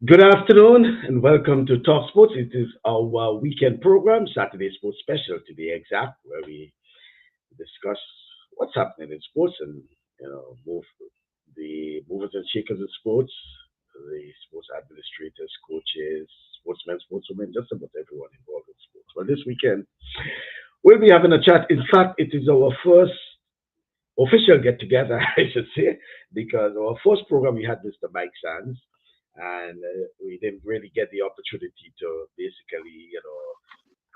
Good afternoon and welcome to TalkSports. It is our weekend program, Saturday Sports Special to be exact, where we discuss what's happening in sports and move the movers and shakers of sports, the sports administrators, coaches, sportsmen, sportswomen, just about everyone involved in sports. Well, this weekend we'll be having a chat. In fact, it is our first official get together, I should say, because our first program we had Mr. Mike Sands, and we didn't really get the opportunity to basically,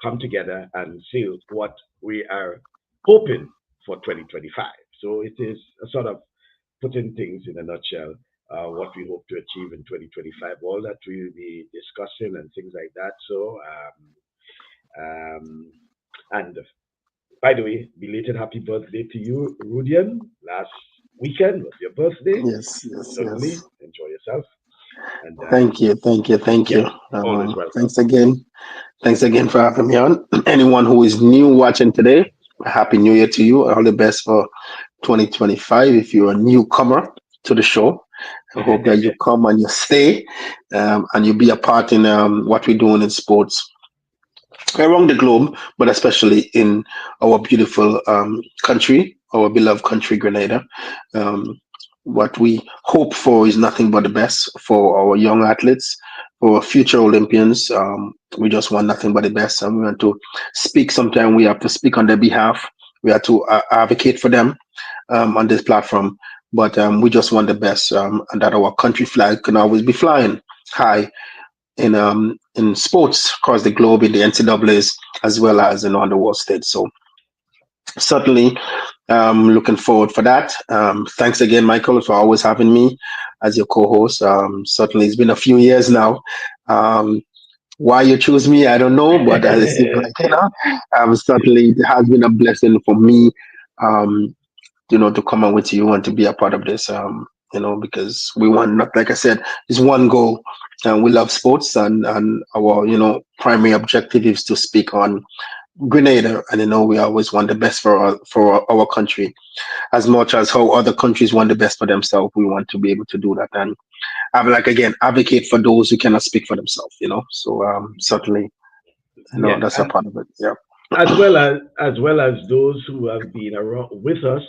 come together and see what we are hoping for 2025. So it is a sort of putting things in a nutshell. What we hope to achieve in 2025, all that we will be discussing and things like that. Um, and by the way, belated happy birthday to you, Rudian. Last weekend was your birthday. Yes, yes, Certainly, yes. enjoy yourself. And Thank you, thank you, thank yeah, you. always welcome. Thanks again. Thanks again for having me on. Anyone who is new watching today, Happy New Year to you. All the best for 2025. If you're a newcomer to the show, I hope that you come and you stay and you be a part in what we're doing in sports around the globe, but especially in our beautiful country, our beloved country, Grenada. Um, what we hope for is nothing but the best for our young athletes, for future Olympians. We just want nothing but the best, and we want to speak. Sometimes we have to speak on their behalf. We have to advocate for them on this platform. But we just want the best, and that our country flag can always be flying high in sports across the globe in the NCAA's as well as in on the world stage. So certainly looking forward for that. Thanks again, Michael, for always having me as your co-host. Certainly it's been a few years now. Um, why you choose me, I don't know, but it seems like certainly it has been a blessing for me. Um, to come on with you and to be a part of this. Because we want not like I said, it's one goal. And we love sports and our, primary objective is to speak on Grenada. And we always want the best for our country. As much as how other countries want the best for themselves, we want to be able to do that. And I like again advocate for those who cannot speak for themselves. So certainly, Yeah, that's a and part of it. Yeah. as well as those who have been around with us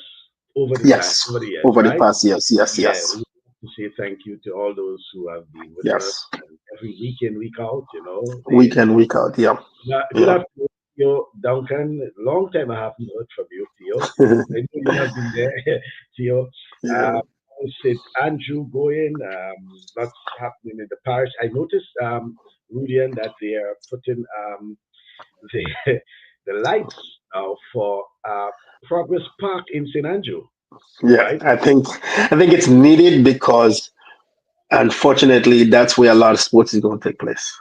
over the time, Yes. over the years, Over the right? past years. Yes, Yeah, yes. we want to say thank you to all those who have been with us Yes. and every week in, week out. Week in, week out. Yeah. Good Yeah. afternoon, Theo Duncan. Long time I haven't heard from you, Theo. I know you have been there, Theo. Yeah. Um, Sid Andrew going, lots happening in the parish. I noticed, Rudian, that they are putting the the lights for Progress Park in St. Andrew, Yeah, right? I think it's needed because unfortunately that's where a lot of sports is going to take place.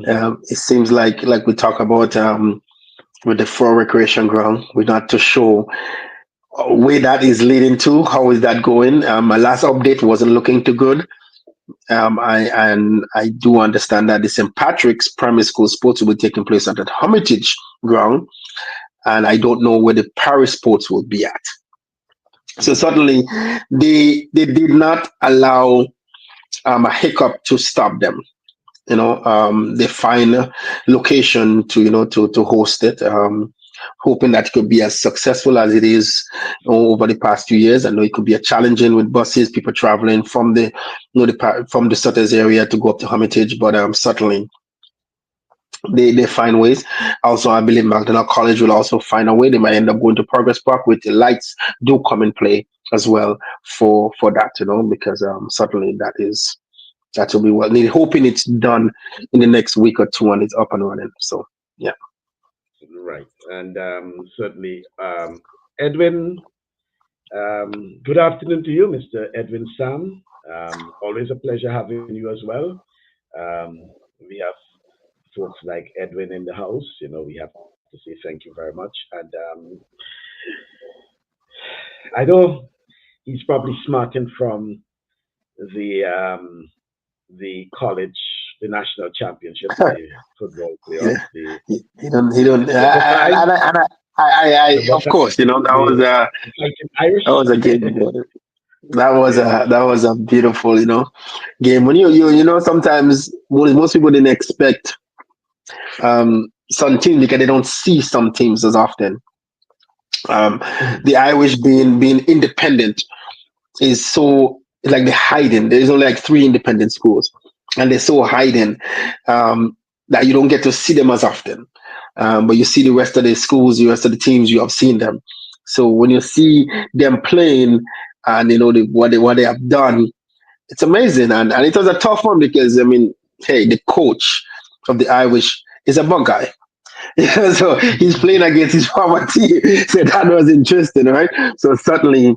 Hmm. It seems like we talk about with the full recreation ground, we're not too sure where that is leading to. How is that going? My last update wasn't looking too good. I do understand that the St. Patrick's Primary School sports will be taking place at the Hermitage ground, and I don't know where the Paris sports will be at. So Hmm. suddenly, they did not allow a hiccup to stop them. They find a location to host it. Hoping that it could be as successful as it is over the past few years. I know it could be a challenging with buses, people traveling from from the Sutters area to go up to Hermitage, but certainly they find ways. Also, I believe McDonald College will also find a way. They might end up going to Progress Park with the lights do come in play as well for that, because certainly that will be well needed. Hoping it's done in the next week or two and it's up and running. So yeah. Right, and certainly, Edwin. Good afternoon to you, Mr. Edwin Sam. Always a pleasure having you as well. We have folks like Edwin in the house. We have to say thank you very much. And I know he's probably smarting from the college, the national championships, the football playoffs, Yeah, the he don't, the Buckeyes, I, the of Buckeyes, course, that the Fighting Irish. was a game. Yeah. that was a beautiful, game. When sometimes most people didn't expect some teams because they don't see some teams as often. Um, Mhm. the Irish being independent is so like they're hiding. There's only like three independent schools, and they're so hiding that you don't get to see them as often. But you see the rest of the schools, the rest of the teams, you have seen them. So when you see them playing, and what they have done, it's amazing. And it was a tough one because I mean, hey, the coach of the Irish is a Buckeye. So he's playing against his former team. So that was interesting, right? So certainly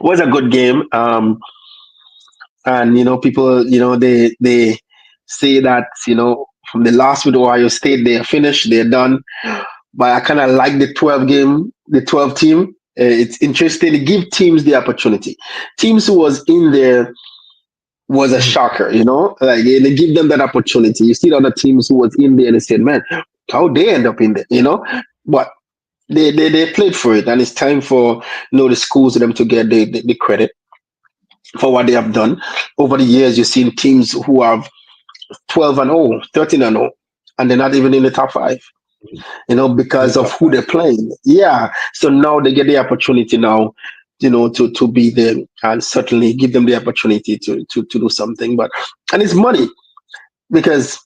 was a good game. And people, they say that from the last with Ohio State, they are finished, they're done. But I kind of like the 12 team. It's interesting to give teams the opportunity. Teams who was in there was a Mhm. shocker, like they give them that opportunity. You see the other teams who was in there and they said, man, how they end up in there. But they played for it, and it's time for the schools and them to get the credit for what they have done over the years. You've seen teams who have 12 and 0, 13 and 0, and they're not even in the top five, Mhm. In the because of top who five. they're playing. Yeah. So now they get the opportunity now, to be there, and certainly give them the opportunity to do something. And it's money because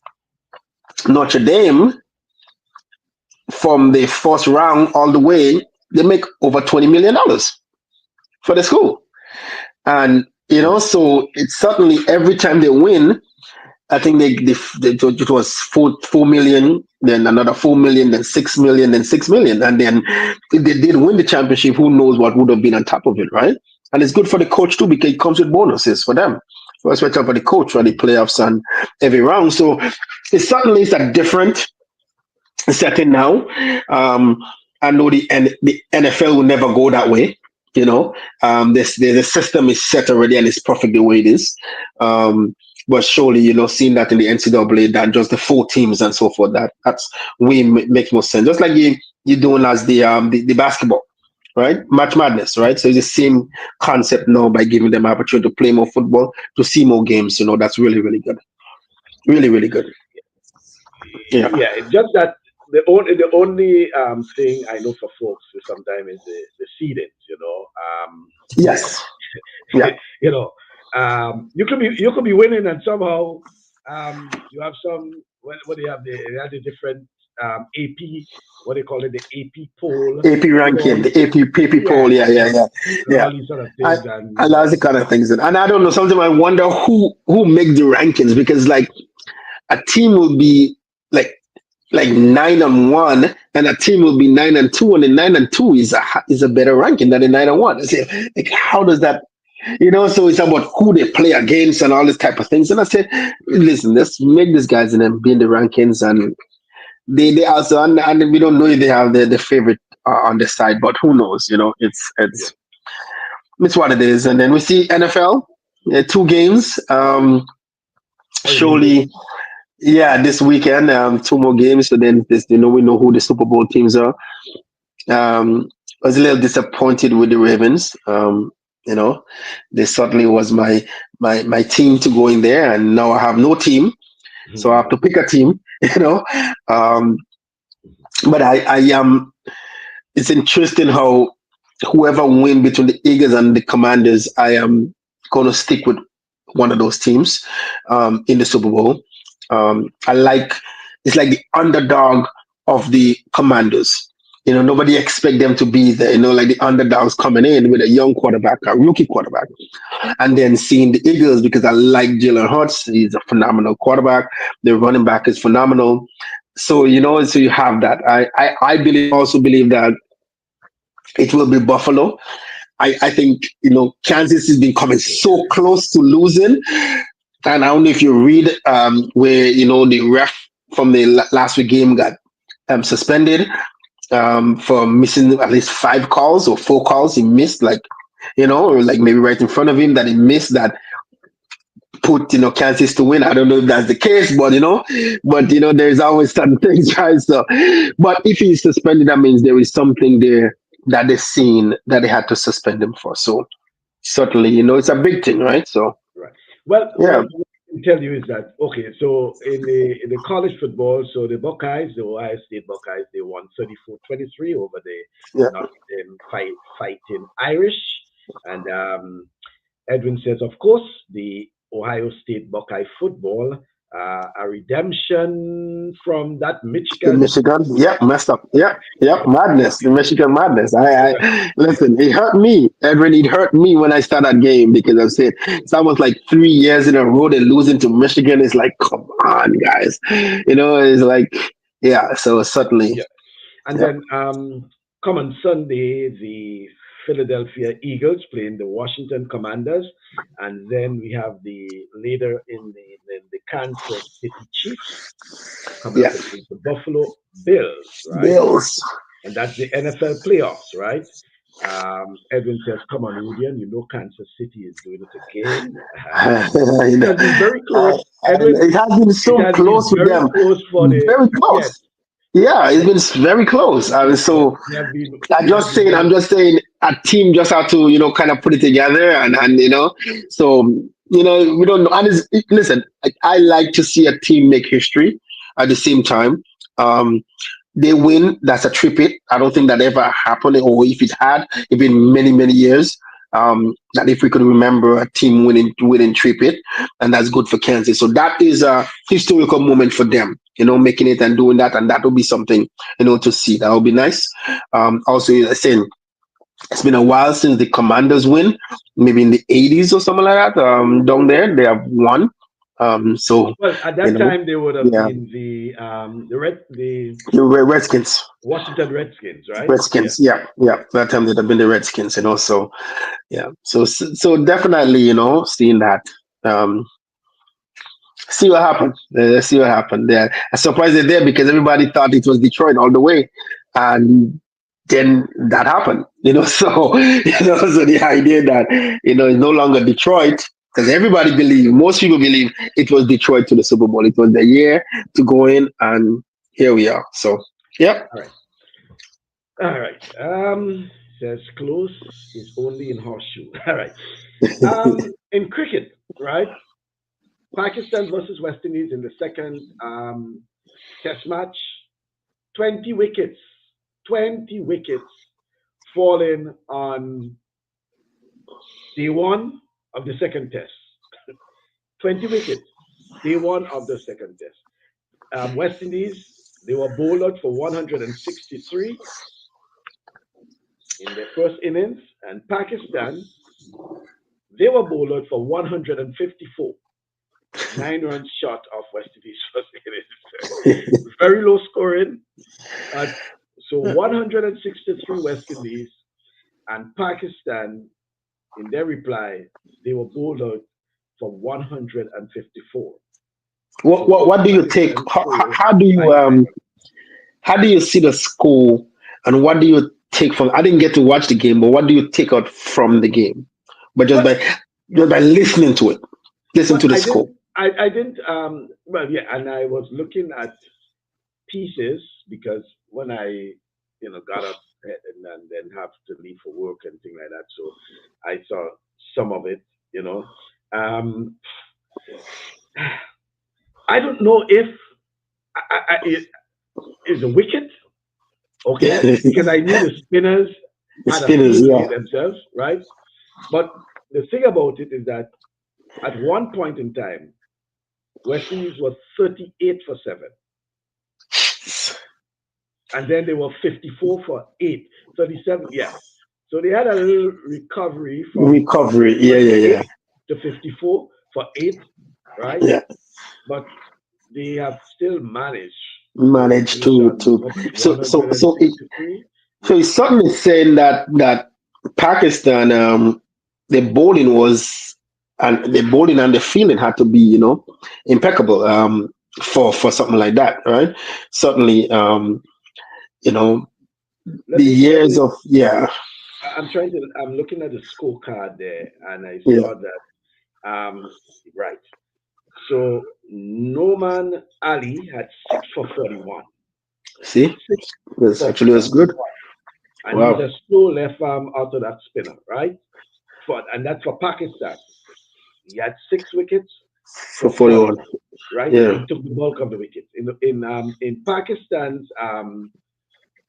Notre Dame, from the first round all the way, they make over $20 million for the school. And, Mhm. so it's certainly every time they win, I think it was 4 million, then another 4 million, then 6 million, then 6 million, and then if they did win the championship, who knows what would have been on top of it, right? And it's good for the coach too because it comes with bonuses for them, so especially for the coach for the playoffs and every round. So it certainly is a different setting now. Um, I know the NFL will never go that way. The system is set already and it's perfect the way it is. Um, but surely, seeing that in the NCAA, that just the four teams and so forth, that's way makes more sense. Just like you're doing as the basketball, right? Match Madness, right? So it's the same concept now by giving them opportunity to play more football, to see more games. That's really really good, really really good. Yeah. Yeah, it's just that the only thing I know for folks is sometimes is the seedings. Yes. Yeah. You know, you could be winning and somehow you have some what do you have they have the different AP, what they call it, the AP poll, AP all ranking, these, the AP yeah, poll. Yeah, yeah, yeah, and yeah. all these sort of I, things, I and love the kind of things, and I don't know. Sometimes I wonder who makes the rankings because like a team will be like 9-1, and a team will be 9-2, and the 9-2 is a better ranking than the 9-1. I say, like, how does that? So it's about who they play against and all this type of things. And I said, listen, let's make these guys and then be in the rankings, and they also, and we don't know if they have the favorite on the side, but who knows? yeah. It's what it is. And then we see NFL, two games. Oh, you mean Surely, yeah, this weekend, two more games. So then this, we know who the Super Bowl teams are. I was a little disappointed with the Ravens. You know, they certainly was my team to go in there, and now I have no team, so I have to pick a team. You know, um, but I am. It's interesting how whoever win between the Eagles and the Commanders, I am going to stick with one of those teams in the Super Bowl. I like it's like the underdog of the Commanders. Nobody expect them to be there. Like the underdogs coming in with a young quarterback, a rookie quarterback, and then seeing the Eagles because I like Jalen Hurts. He's a phenomenal quarterback. The running back is phenomenal. So so you have that. I believe also believe that it will be Buffalo. I think Kansas has been coming so close to losing, and I don't know if you read where the ref from the last week game got suspended for missing at least 5 calls or 4 calls he missed, like or like maybe right in front of him that he missed that put Kansas to win. I don't know if that's the case, but there's always certain things, right? So, but if he's suspended, that means there is something there that they've seen that they had to suspend him for. So certainly, it's a big thing, right? So Right. Well, yeah, what I can tell you is that okay. So in the college football, so the Buckeyes, the Ohio State Buckeyes, they won 34-23 over the yeah. Nottingham Fighting Irish, and Edwin says, of course, the Ohio State Buckeye football, a redemption from that The Michigan. Michigan, yep, messed up. Yep, yep, madness. The Michigan madness. I listen. It hurt me, Edwin. It hurt me when I started that game because I said it's almost like 3 years in a row they're losing to Michigan. It's like, come on, guys. It's like, yeah. So certainly, Yeah. And yep. then come on Sunday, the Philadelphia Eagles playing the Washington Commanders, and then we have the leader in the Kansas City Chiefs coming Yeah, up against the Buffalo Bills, right? Bills. And that's the NFL playoffs, right? Edwin says, "Come on, Rudian, you know Kansas City is doing it again." You It know, has been very close, I, Edwin. it has been It so has been close with very them, close for the very yes, close. Yeah, it's been very close. I mean, yes. so They have been. I'm It has just been saying, very. a team just have to, kind of put it together and so, we don't know. And listen, I like to see a team make history at the same time. Um, they win, that's a tripit. I don't think that ever happened, or if it had, it's been many, many years. That if we could remember a team winning tripit, and that's good for Kansas. So that is a historical moment for them, making it and doing that, and that will be something, to see. That will be nice. Also, saying it's been a while since the Commanders win, maybe in the 80s or something like that. Down there, they have won. So Well, at you that know, time they would have yeah, been the the Redskins. Washington Redskins, right? Yeah. Redskins, yeah, yeah. That time they'd have been the Redskins, So yeah, so definitely, seeing that. Um, see what happened. Let's see what happened. There, I'm surprised they're there because everybody thought it was Detroit all the way, and then that happened. So so the idea that it's no longer Detroit because everybody believe, most people believe it was Detroit to the Super Bowl. It was the year to go in, and here we are. So yeah, All right. All right. Says close is only in horseshoe. All right. In cricket, right? Pakistan versus West Indies in the second test match. 20 wickets. 20 wickets falling on day one of the second test. 20 wickets. Day one of the second test. West Indies, they were bowled out for 163 in their first innings, and Pakistan, they were bowled out for 154, 9 runs short of West Indies' first innings. Very low scoring. Uh, so 163 West Indies and Pakistan, in their reply, they were bowled out for 154. So what do you take? Pakistan How, how scored how do you 99. how do you see the score, and what do you take from? I didn't get to watch the game, but what do you take out from the game? But just Well, by listening to it, listen well, to the I score. didn't. I didn't. Well, yeah, and I was looking at pieces because when I, got up and then have to leave for work and things like that, so I saw some of it. You know, um, I don't know if it is a wicket, okay, because I knew the spinners The had a spinners, field day yeah. themselves, right? But the thing about it is that at one point in time, West Indies was 38 for 7. And then they were 54 for 8, 37. Yeah. So they had a little recovery from Recovery, yeah, yeah, yeah, 38 to 54 for 8, right? yeah. But they have still managed to Managed finish on to what, so it 163? so Yeah. it's certainly saying that Pakistan, the bowling was, and the bowling and the fielding had to be, impeccable, for something like that, right? Certainly, you know, Let the me, let years me, of, yeah, I'm looking at the scorecard there and I yeah. saw that, right. So Noman Ali had 6 for 41. See, 6 this for actually was good. 41. And he's Wow. a slow left arm orthodox spinner, right? and that's for Pakistan. He had 6 wickets For for 41. 40, right? So Yeah. he took the bulk of the wickets. In Pakistan's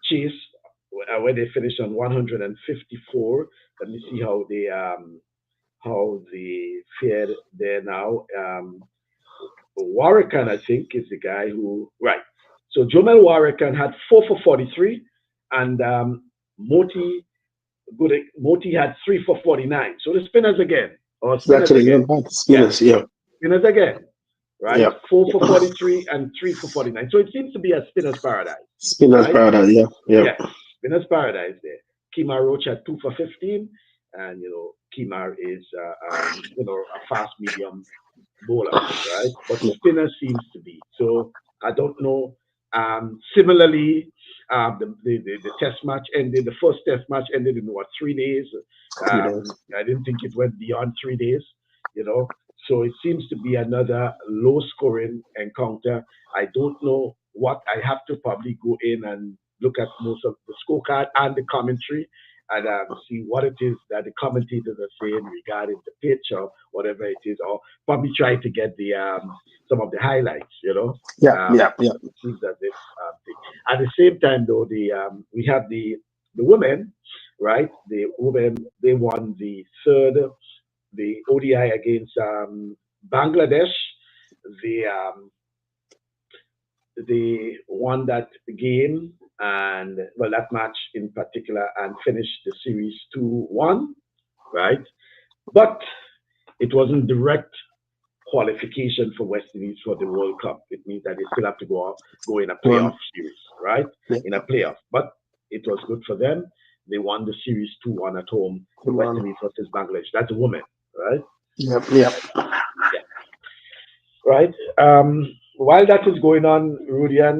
chase, where they finished on 154. Let me see how they fared there now. Warrican, I think, is the guy who right. So Jomel Warrican had 4 for 43, and Moti had 3 for 49. So the spinners again, or It's spinners actually again, not bad. yeah, Spinners, yeah. spinners again, right? Yeah. 4 for 43 and 3 for 49. So it seems to be a spinner's paradise, Spinners right? paradise, yeah. Yeah. Yeah, spinner's paradise there. Kimar Roach had 2 for 15, and Kimar is a fast medium bowler, right? But Yeah. spinner seems to be. So I don't know. Similarly, the test match ended. The first test match ended in what 3 days. 3 days. I didn't think it went beyond 3 days. You know, so it seems to be another low-scoring encounter. I don't know what I have to probably go in and look at most of the scorecard and the commentary and see what it is that the commentators are saying regarding the pitch or whatever it is, or probably try to get the some of the highlights. Yeah, yeah, yeah. It seems as if thing. At the same time, though, we have the women, right? The women they won the ODI against Bangladesh. The they won that game and well that match in particular and finished the series 2-1, right? But it wasn't direct qualification for West Indies for the World Cup. It means that they still have to go in a playoff One. series, right? Yeah. In a playoff. But it was good for them. They won the series 2-1 at home, West One. Indies versus Bangladesh. That's a woman, right? Yep, yep. Yeah. Right. While that is going on, Rudian,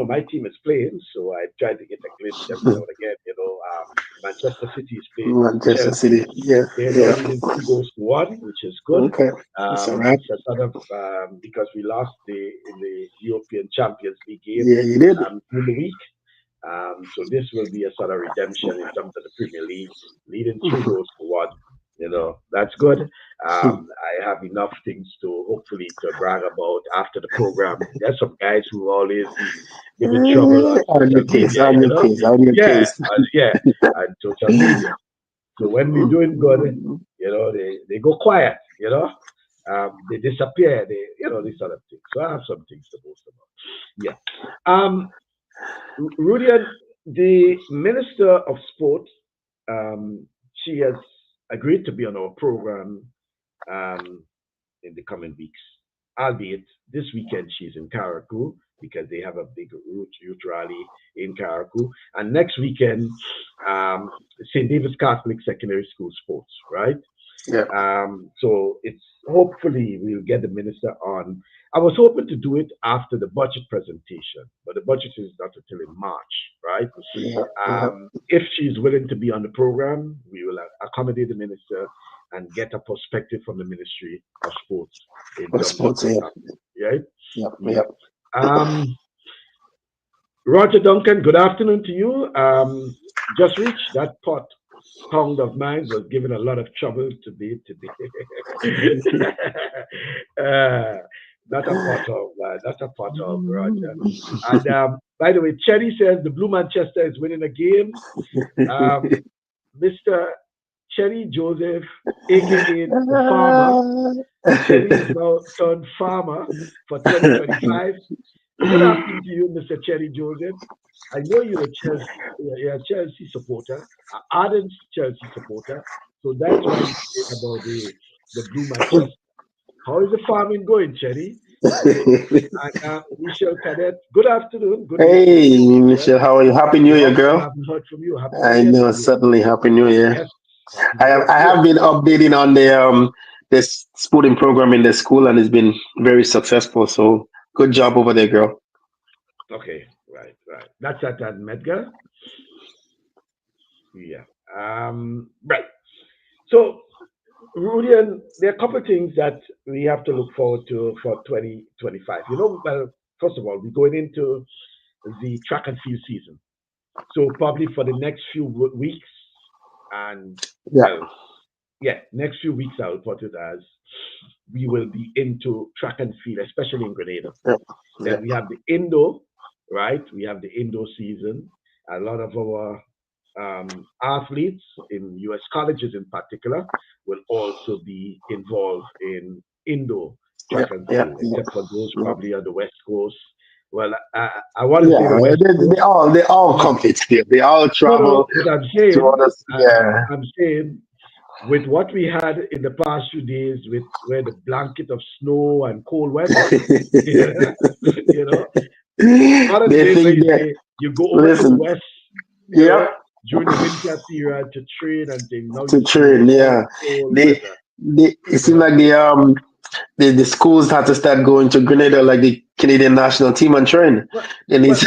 my team is playing, so I try to get a glimpse every now and again. Manchester City is playing Manchester Chelsea. City. Yeah, They're yeah. leading 2 goals to 1, which is good. Okay. It's all right. It's a sort of because we lost in the European Champions League game Yeah, you did. during the week. So this will be a sort of redemption in terms of the Premier League, leading 3 goals to 1. That's good. I have enough things to hopefully to brag about after the program. There's some guys who always be giving trouble on On social your case, media, on your case, on your yeah, case. yeah, on social media. So when we're doing good, they go quiet, they disappear, these sort of things. So I have some things to boast about. Yeah. Um, Rudian, the Minister of Sport, she has agreed to be on our program um, in the coming weeks, albeit this weekend she's in Karaku because they have a big youth rally in Karaku. And next weekend, St. David's Catholic Secondary School Sports, right? Yeah. So it's hopefully we'll get the minister on. I was hoping to do it after the budget presentation, but the budget is not until in March, right? Yeah. Yeah. If she's willing to be on the program, we will accommodate the minister and get a perspective from the Ministry of Sports in For terms of sports, what's yeah. happening, right? Yeah. Yeah. Yeah. Um, Roger Duncan, good afternoon to you. Just reached that pot pound of mine was given a lot of trouble to be today. uh, not a pot of, not a pot of, Roger. And by the way, Cherry says the Blue Manchester is winning a game. Mr. Cherry Joseph, aka the farmer. Cherry is now turned farmer for 2025. Good afternoon to you, Mr. Cherry Joseph. I know you're a Chelsea supporter, an ardent Chelsea supporter. So that's why you're saying about the Blue Manchester. How is the farming going, Cherry? And Michelle Cadet, good afternoon, good evening to Hey, you, Michelle. Michelle, how are you? Happy New Year, Long time I girl. haven't heard from you. Happy New I Year to know, you. certainly Happy New Year. Yes, Happy New Year I to you. have been updating on the this sporting program in the school, and it's been very successful. So good job over there, girl. Okay, right, right. That's at Medgar. Yeah. Right. So, Rudian, there are a couple of things that we have to look forward to for 2025. Well, first of all, we're going into the track and field season. So, probably for the next few weeks, and Yeah. well, yeah, next few weeks I'll put it as we will be into track and field, especially in Grenada. Yep. Then Yep. we have the indoor, right? We have the indoor season. A lot of our athletes in U.S. colleges, in particular, will also be involved in indoor track Yep. and Yep. field, Yep. except for those Yep. probably on the West Coast. Well, I want to say Yeah, the West Coast. they all But compete here. They all no, no, travel but I'm to saying, others. Yeah. I'm saying, with what we had in the past few days, with where the blanket of snow and cold weather, you know, not a They place where think you that, say you go over to the listen, west, you yep, know, during the winter period to train and thing. Now to you see train, warm, yeah. cold They weather, it you seems know. like the schools had to start going to Grenada like the Canadian national team and train. Well, They need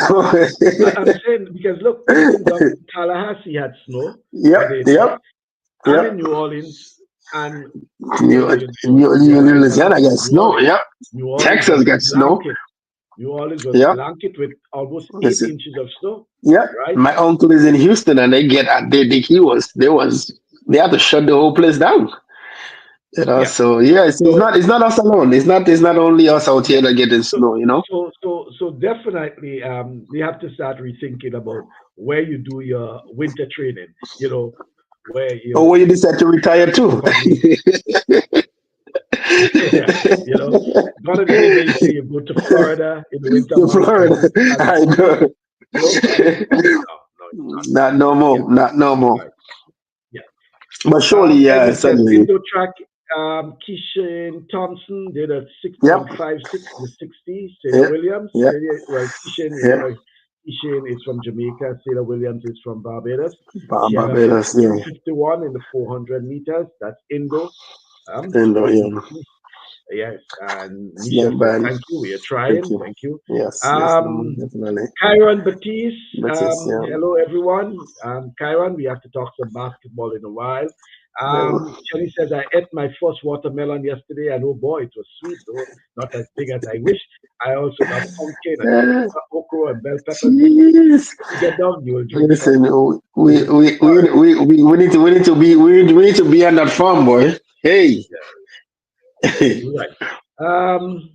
well, to I'm saying because look, even down in Tallahassee had snow Yep, where they live, yep, and in yep. New Orleans, and New, you realize that Louisiana got snow, yep. New Orleans Texas was got snow. blanket. New Orleans was Yep. blanket with almost eight Listen, inches of snow, yep. right? My uncle is in Houston and they had to shut the whole place down. Yeah. So yeah, So it's not us alone. It's not only us out yeah. here that getting So snow. so definitely we have to start rethinking about where you do your winter training, where Or you when you decide to retire too. probably yeah, gonna be days where you say you go to Florida in the winter To months and Florida. do I California, know. probably no, it's not. Not no Yeah, more. Not no more. right. Yeah. But surely, As yeah, you said, suddenly. indoor track, Keishan Thompson did a Yep. 6.56 to 60. Sailor Yep. Williams, Yep. well, Keishan, Yep. Keishan is from Jamaica. Sailor Williams is from Barbados. She had a Barbados, yeah. 52.51 in the 400 meters. That's indoor. And Quite yeah. nice. Yes, and It's Nisha not says, bad. thank you. We are Thank trying. you. Thank you. Yes, yes, no, Um, definitely. Kyron Batiste, But yes, yeah. hello everyone. Kyron, we have to talk some basketball in a while. Well, Jenny says, I ate my first watermelon yesterday, and oh boy, it was sweet, though not as big as I wish. I also got pumpkin and uh, okra and bell peppers this week. jeez. You get down, you will drink some. Listen, You will. All right. we need to be on that farm, boy. Hey. Right. Um,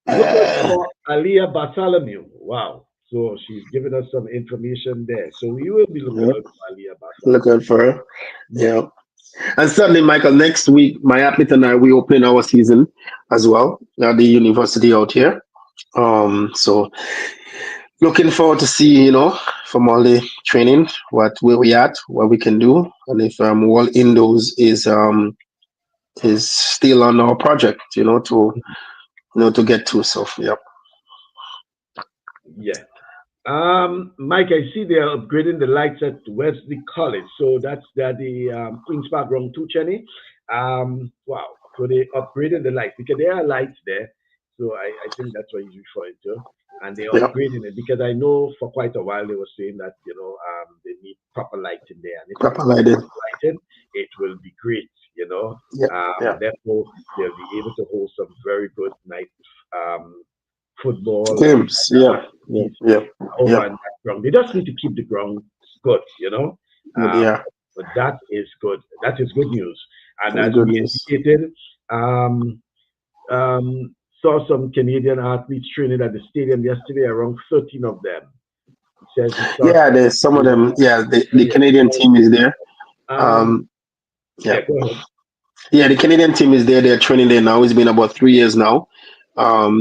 Look out for Aliyah Bartholomew. Wow. So she's giving us some information there. So we will be looking Yep. out for Aliyah Look out Bartholomew. for her. Yeah. Yeah. And certainly, Michael, next week, my athlete and I, we open our season as well at the university out here. So looking forward to see, from all the training, where we at, what we can do, and if all indoors is still on our project, to get to. So yep. Yeah. Mike, I see they are upgrading the lights at Wesley College. So that's the Queen's Park Round 2, Chenny. Wow. So they upgraded the lights because there are lights there. So I think that's what he's referring to. And they're Yep. upgrading it because I know for quite a while they were saying that, they need proper lighting there. And if they Proper put lighting. proper lighting, it will be great. Yep. Yeah. Therefore, they'll be able to hold some very good night um, football and Games. Yeah. Yep. activities Yep. over Yep. on that ground. They just need to keep the ground good. But Um, yeah, but that is good. That is good news. And that's as good we news. indicated, um, saw some Canadian athletes training at the stadium yesterday, around 13 of them. He says he saw Yeah, some there's some of Canadian them. Yeah, the training. Canadian team is there. Um, Um, yeah, yeah, go ahead. yeah, the Canadian team is there. They're training there now. It's been about 3 years now.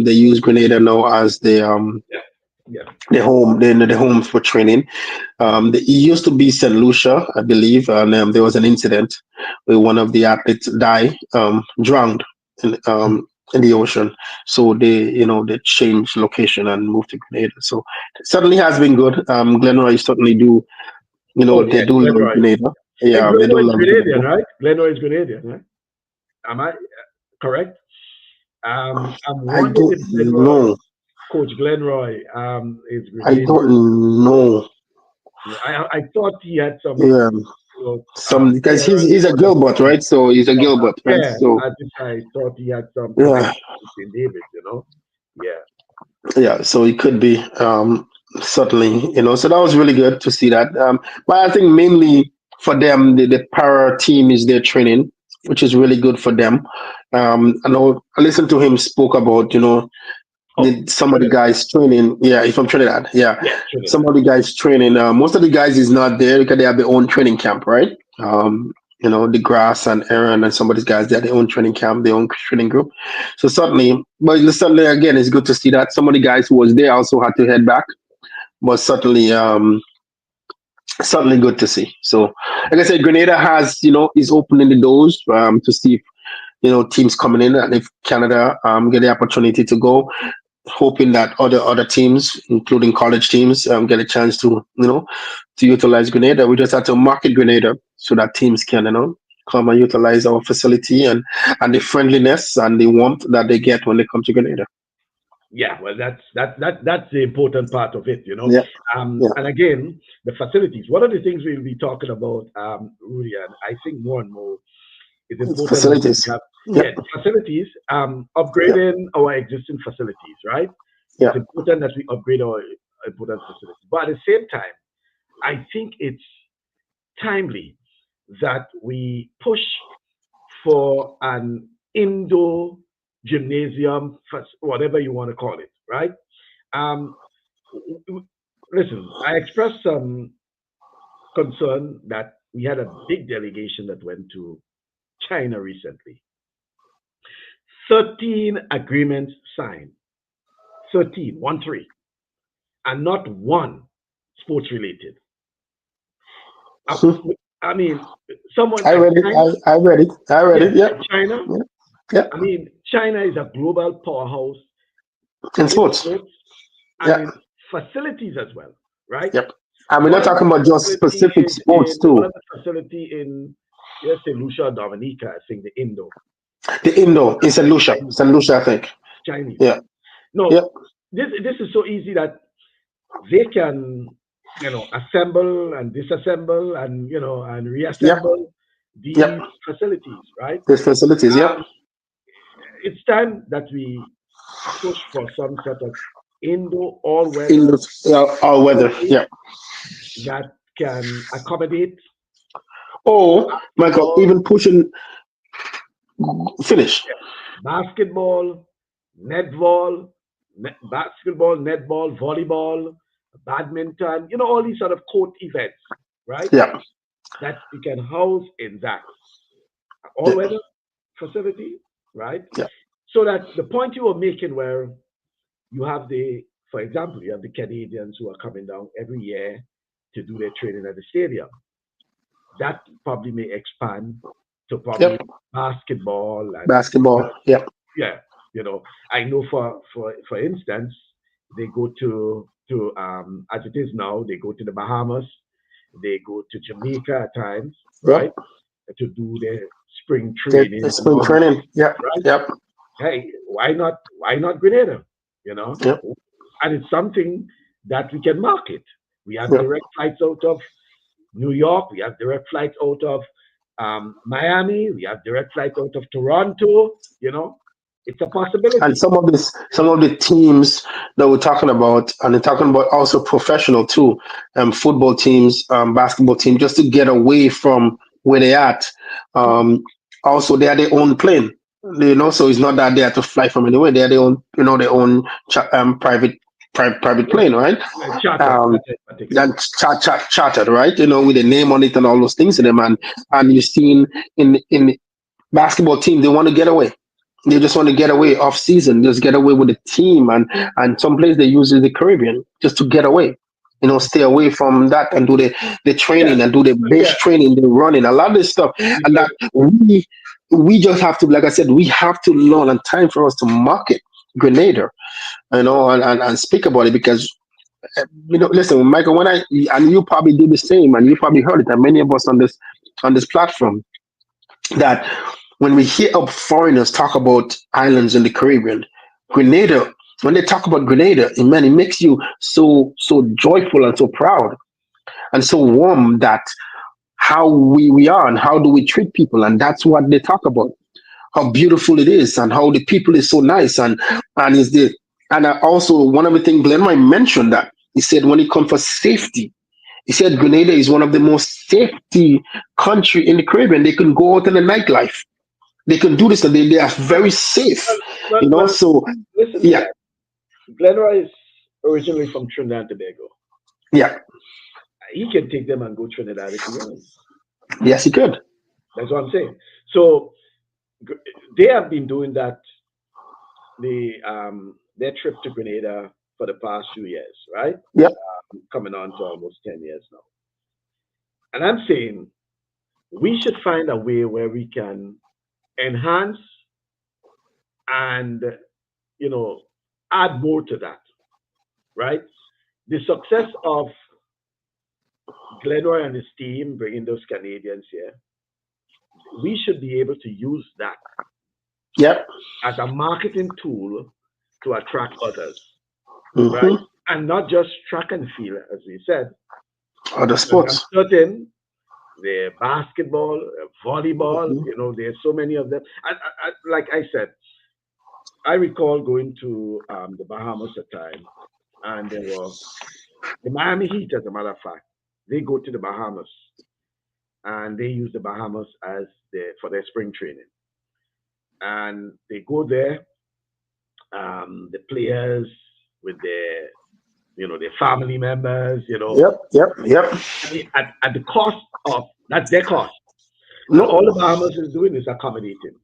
They use Grenada now as Yeah, yeah. the home for training. It used to be St. Lucia, I believe, and there was an incident where one of the athletes drowned in the ocean. So they changed location and moved to Grenada. So it certainly has been good. Glenroy certainly do, Oh, they yes, do love Glenroy. Grenada. And Yeah, they do Glenroy is love Grenadian, Grenada. right? Glenroy is Grenadian, right? Am I correct? I'm I wondering don't if Glenroy, know. Coach Glenroy, is I Grenadian. don't know. Yeah, I thought he had some, Yeah, because parents he's a or the Gilbert, right? So he's a Gilbert, right? yeah, So I thought he had some yeah, connection to St. David. Yeah, yeah. So it could be certainly, So that was really good to see that. But I think mainly for them, the para team is their training. which is really good for them. I know I listened to him spoke about, Oh, some of the Trinidad. guys training. Yeah, if I'm Trinidad, yeah, Yeah, some Trinidad. of the guys training. Most of the guys is not there because they have their own training camp, right? The grass and Aaron and some of these guys, they have their own training camp, their own training group. So certainly, but certainly again, it's good to see that some of the guys who was there also had to head back. But certainly good to see. So, like I said, Grenada is opening the doors to see if, teams coming in, and if Canada get the opportunity to go, hoping that other teams, including college teams, get a chance to utilize Grenada. We just have to market Grenada so that teams can come and utilize our facility and the friendliness and the warmth that they get when they come to Grenada. Yeah, well, that's the important part of it. Yeah, yeah. And again, the facilities. One of the things we'll be talking about, Rudy, and I think more and more, it's important that we Facilities. have, Yep, yeah, the facilities, yep, upgrading our existing facilities, right? It's yeah. important that we upgrade our important facilities. But at the same time, I think it's timely that we push for an indoor gymnasium, whatever you want to call it, right? Um, Listen, I expressed some concern that we had a big delegation that went to China recently. 13 agreements signed, 13, 1 3, and not one sports related. Uh, I mean, someone I like read it. China, I read it. I read yeah, it. Yep, like China. yep, yep. I mean, China is a global powerhouse In in sports. sports and Yeah, in facilities as well, right? yep. And we're One not of the talking about just facility specific is sports in one too. of the facility in yes, St. Lucia, Dominica, I think the Indo, The Indo in St. Lucia, Chinese, St. Lucia, I think. Chinese. Yeah, No, yep, this is so easy that they can assemble and disassemble and and yep, reassemble yep. these facilities, right? There's facilities. Yep. Um, it's time that we push for some sort of indoor In all-weather the all weather. facility Yep. that can accommodate Or Michael, basketball, even pushing finish. yeah, basketball, netball, basketball, netball, volleyball, badminton, all these sort of court events, right? Yeah, That you can house in that yeah, all-weather facility, right? yeah, So that the point you were making, where you have for example, you have the Canadians who are coming down every year to do their training at the stadium. That probably may expand to probably yep. basketball and Basketball. Yep. yeah, I know for instance, they go to as it is now, they go to the Bahamas, they go to Jamaica at times, Yep. right, to do their spring The training and spring all these training. things, Yep. right? Yep. Hey, why not Grenada? You know, Yep. and it's something that we can market. We have Yep. direct flights out of New York. We have direct flights out of Miami. We have direct flights out of Toronto. It's a And possibility. some of the teams that we're talking about, and they're talking about also professional too, football teams, basketball team, just to get away from where they at. Mm. Um, Also, they are their own plane. So it's not that they have to fly from anywhere. They are their own, their own private Yeah, plane, right? chartered. Um, That's it, and particularly. chartered, right? With a name on it and all those things in Yeah, them, and you've seen in basketball team, they want to get away. They just want to get away off season, just get away with the team, and some place they use the Caribbean just to get away. Stay away from that and do the yeah, training and do the yeah. bench training, the running, a lot of this stuff, and Because that we just have to, like I said, we have to learn, and time for us to market Grenada, and speak about it because listen, Michael, when and you probably do the same, and you probably heard it, and many of us on this platform, that when we hear of foreigners talk about islands in the Caribbean, Grenada, when they talk about Grenada, it makes you so joyful and so proud and so warm that how we are and how do we treat people, and that's what they talk about. How beautiful it is and how the people is so nice and is the and also one of the things Glenn might mentioned that he said when it comes for safety, he said Grenada is one of the most safety country in the Caribbean. They can go out in the nightlife. They can do this, and they are very safe. Well, well, You know, well, so listen to yeah, that. Glenroy is originally from Trinidad and Tobago. yeah, He can take them and go Trinidad if he wants. yes, he could. That's what I'm saying. So they have been doing that. Their trip to Grenada for the past few years, right? Yep, Coming on to almost 10 years now. And I'm saying we should find a way where we can enhance and you know add more to that, right? The success of Glenroy and his team bringing those Canadians here, we should be able to use that yep. as a marketing tool to attract others, right? Mm-hmm. And not just track and field, as we said, Other because I'm sports. certain the basketball, volleyball, Mm-hmm. there's so many of them. Like I said, I recall going to the Bahamas at time, and there were the Miami Heat, as a matter of fact. They go to the Bahamas, and they use the Bahamas as for their spring training. And they go there, the players with their family members, Yep, yep, yep. at the cost of that's their cost. And all No, the Bahamas is doing is accommodating,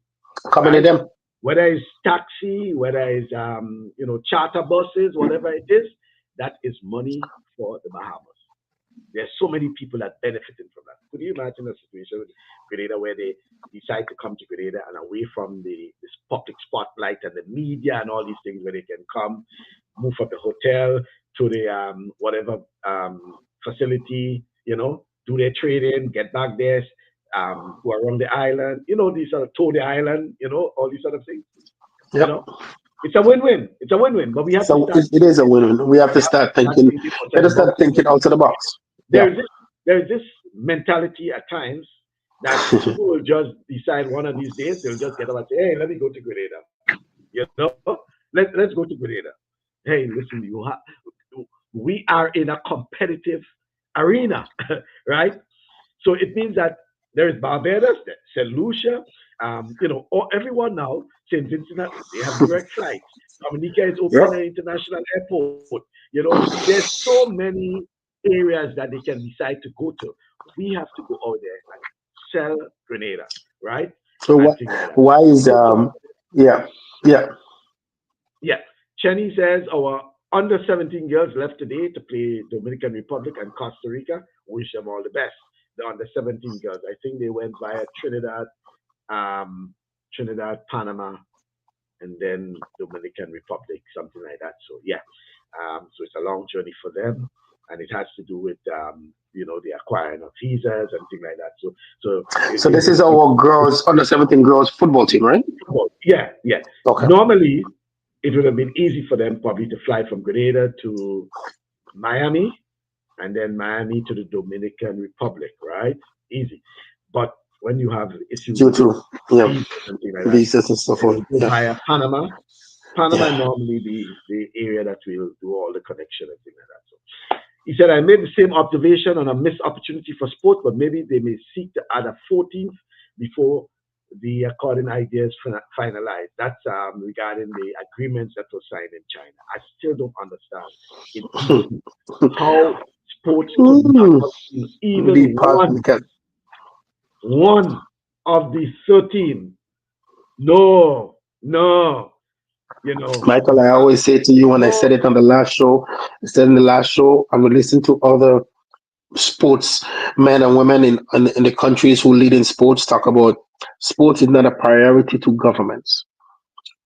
coming to right? them. Whether it's taxi, whether it's charter buses, whatever it is, that is money for the Bahamas. There's so many people that benefiting from that. Could you imagine a situation with Grenada where they decide to come to Grenada and away from this public spotlight and the media and all these things, where they can come, move from the hotel to the whatever facility, do their trading, get back there, go around the island, these are tour the island, all these sort of things, you Yep. know. It's a win-win. It's a win-win, but we have to So start. it is a win-win. We have We to have to start start thinking. thinking Let outside the us start box. thinking out of the box. there Yeah. is this there is this mentality at times that people will just decide one of these days they'll just get up and say, "Hey, let me go to Grenada." Let's go to Grenada. Hey, listen, we are in a competitive arena, right? So it means that there is Barbados, St. Lucia, everyone now, St. Vincent, they have direct flights. Dominica is opening Yep. an international airport. There's so many areas that they can decide to go to. We have to go out there and sell Grenada, right? So And what? things like that. Why is So, yeah, yeah. yeah, Chenny says our under 17 girls left today to play Dominican Republic and Costa Rica. Wish them all the best. The under 17 girls. I think they went via um, Panama, and then Dominican Republic, something like that. So yeah, so it's a long journey for them, and it has to do with the acquiring of visas and things like that. So So this is our girls under 17 girls football team, right? yeah, yeah. Okay. Normally, it would have been easy for them probably to fly from Grenada to Miami, and then Miami to the Dominican Republic, right? Easy. But when you have issues Due with to yeah visas and things like that, visas and so they forth. will go Yeah, via Panama. Panama yeah. normally the area that will do all the connection and things like that. So he said, I made the same observation on a missed opportunity for sport, but maybe they may seek to add a 14th before the according ideas finalized. That's regarding the agreements that were signed in China. I still don't understand in Egypt how sports could not Mm. have been Be even part because one of the 13. No, no, Michael, I uh, always say to you, and I no, said it on the last show. I said in the last show, I would listen to other sports men and women in the countries who lead in sports talk about sports is not a priority to governments.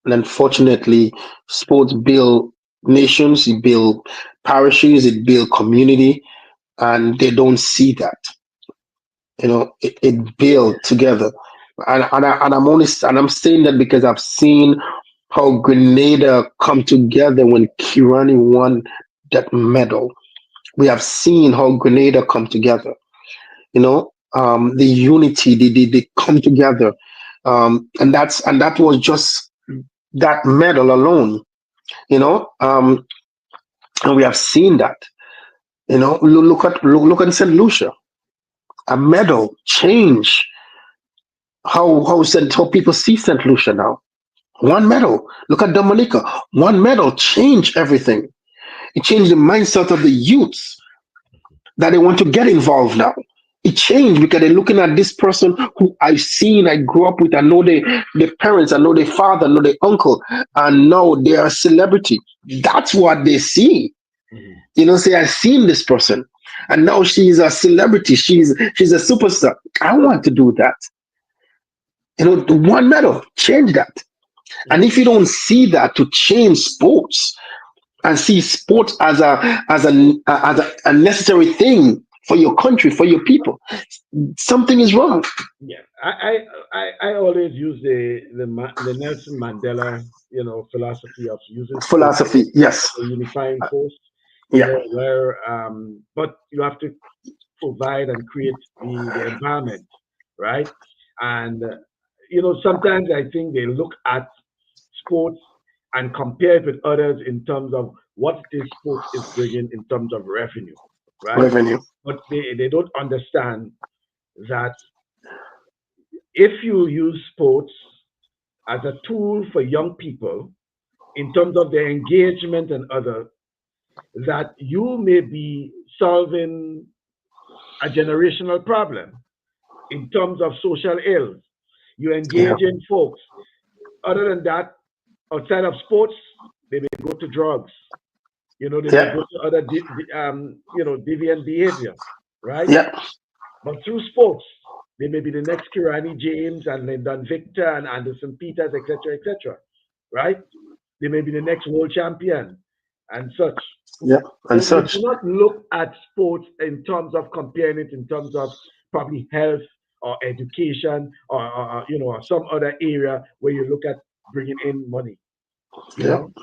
And unfortunately, sports build nations, it build parishes, it build community, and they don't see that. It build together. And I'm saying that because I've seen how Grenada come together when Kirani won that medal. We have seen how Grenada come together. The unity, they come together, and that was just that medal alone. You know, um, and we have seen that. Look at Saint Lucia. A medal change how people see St. Lucia now. One medal. Look at Dominica. One medal changed everything. It changed the mindset of the youths that they want to get involved now. It changed because they're looking at this person who I've seen, I grew up with, I know their parents, I know their father, I know their uncle, and now they are a celebrity. That's what they see. Mhm. Say, I've seen this person, and now she's a celebrity. She's a superstar. I want to do that. The one medal, change that. Yeah. And if you don't see that to change sports and see sports as a necessary thing for your country, for your people, something is wrong. Yeah, I always use the Nelson Mandela, philosophy of using sports Philosophy, yes, as a unifying force. yeah, Where but you have to provide and create the environment, right? And sometimes I think they look at sports and compare it with others in terms of what this sport is bringing in terms of revenue, right? revenue, But they don't understand that if you use sports as a tool for young people in terms of their engagement and other, that you may be solving a generational problem in terms of social ills. You yeah, engage in folks. Other than that, outside of sports, they may go to drugs. They may yeah, go to other, deviant behavior, right? yeah, But through sports, they may be the next Kirani James and Lyndon Victor and Anderson Peters, etc., etc., right? They may be the next world champion and such. yeah, and So we do such, not look at sports in terms of comparing it in terms of probably health or education or some other area where you look at bringing in money, you yeah. know.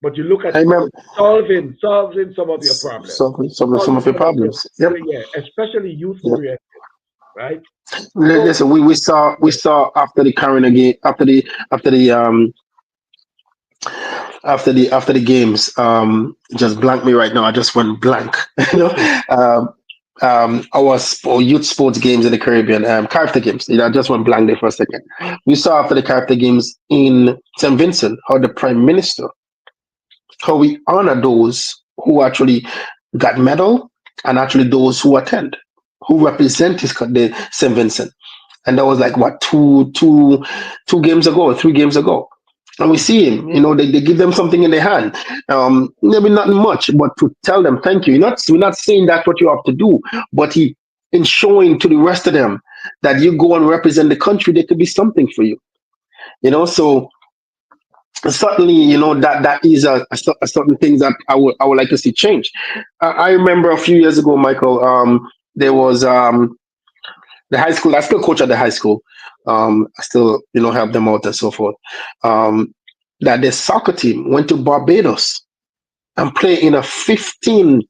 But you look I at remember solving some of your problems, some solving of your some of your problems. Yep. yeah, especially youth Yep. oriented, right? So Listen, we yeah, saw after the current game, after the games, just blank me right now. I just went blank. okay, Our youth sports games in the Caribbean, character games. I just went blank there for a second. We saw after the character games in St. Vincent how the Prime Minister, how we honor those who actually got medal and actually those who attend, who represent the St. Vincent. And that was like what, two games ago, 3 games ago. And we see him, they give them something in their hand. Maybe not much, but to tell them thank you. We're not saying that's what you have to do, but he in showing to the rest of them that you go and represent the country, there could be something for you. So certainly, that is a certain thing that I would like to see change. I remember a few years ago, Michael, there was the high school. I still coach at the high school. I still, help them out and so forth. Um, that the soccer team went to Barbados and play in a 15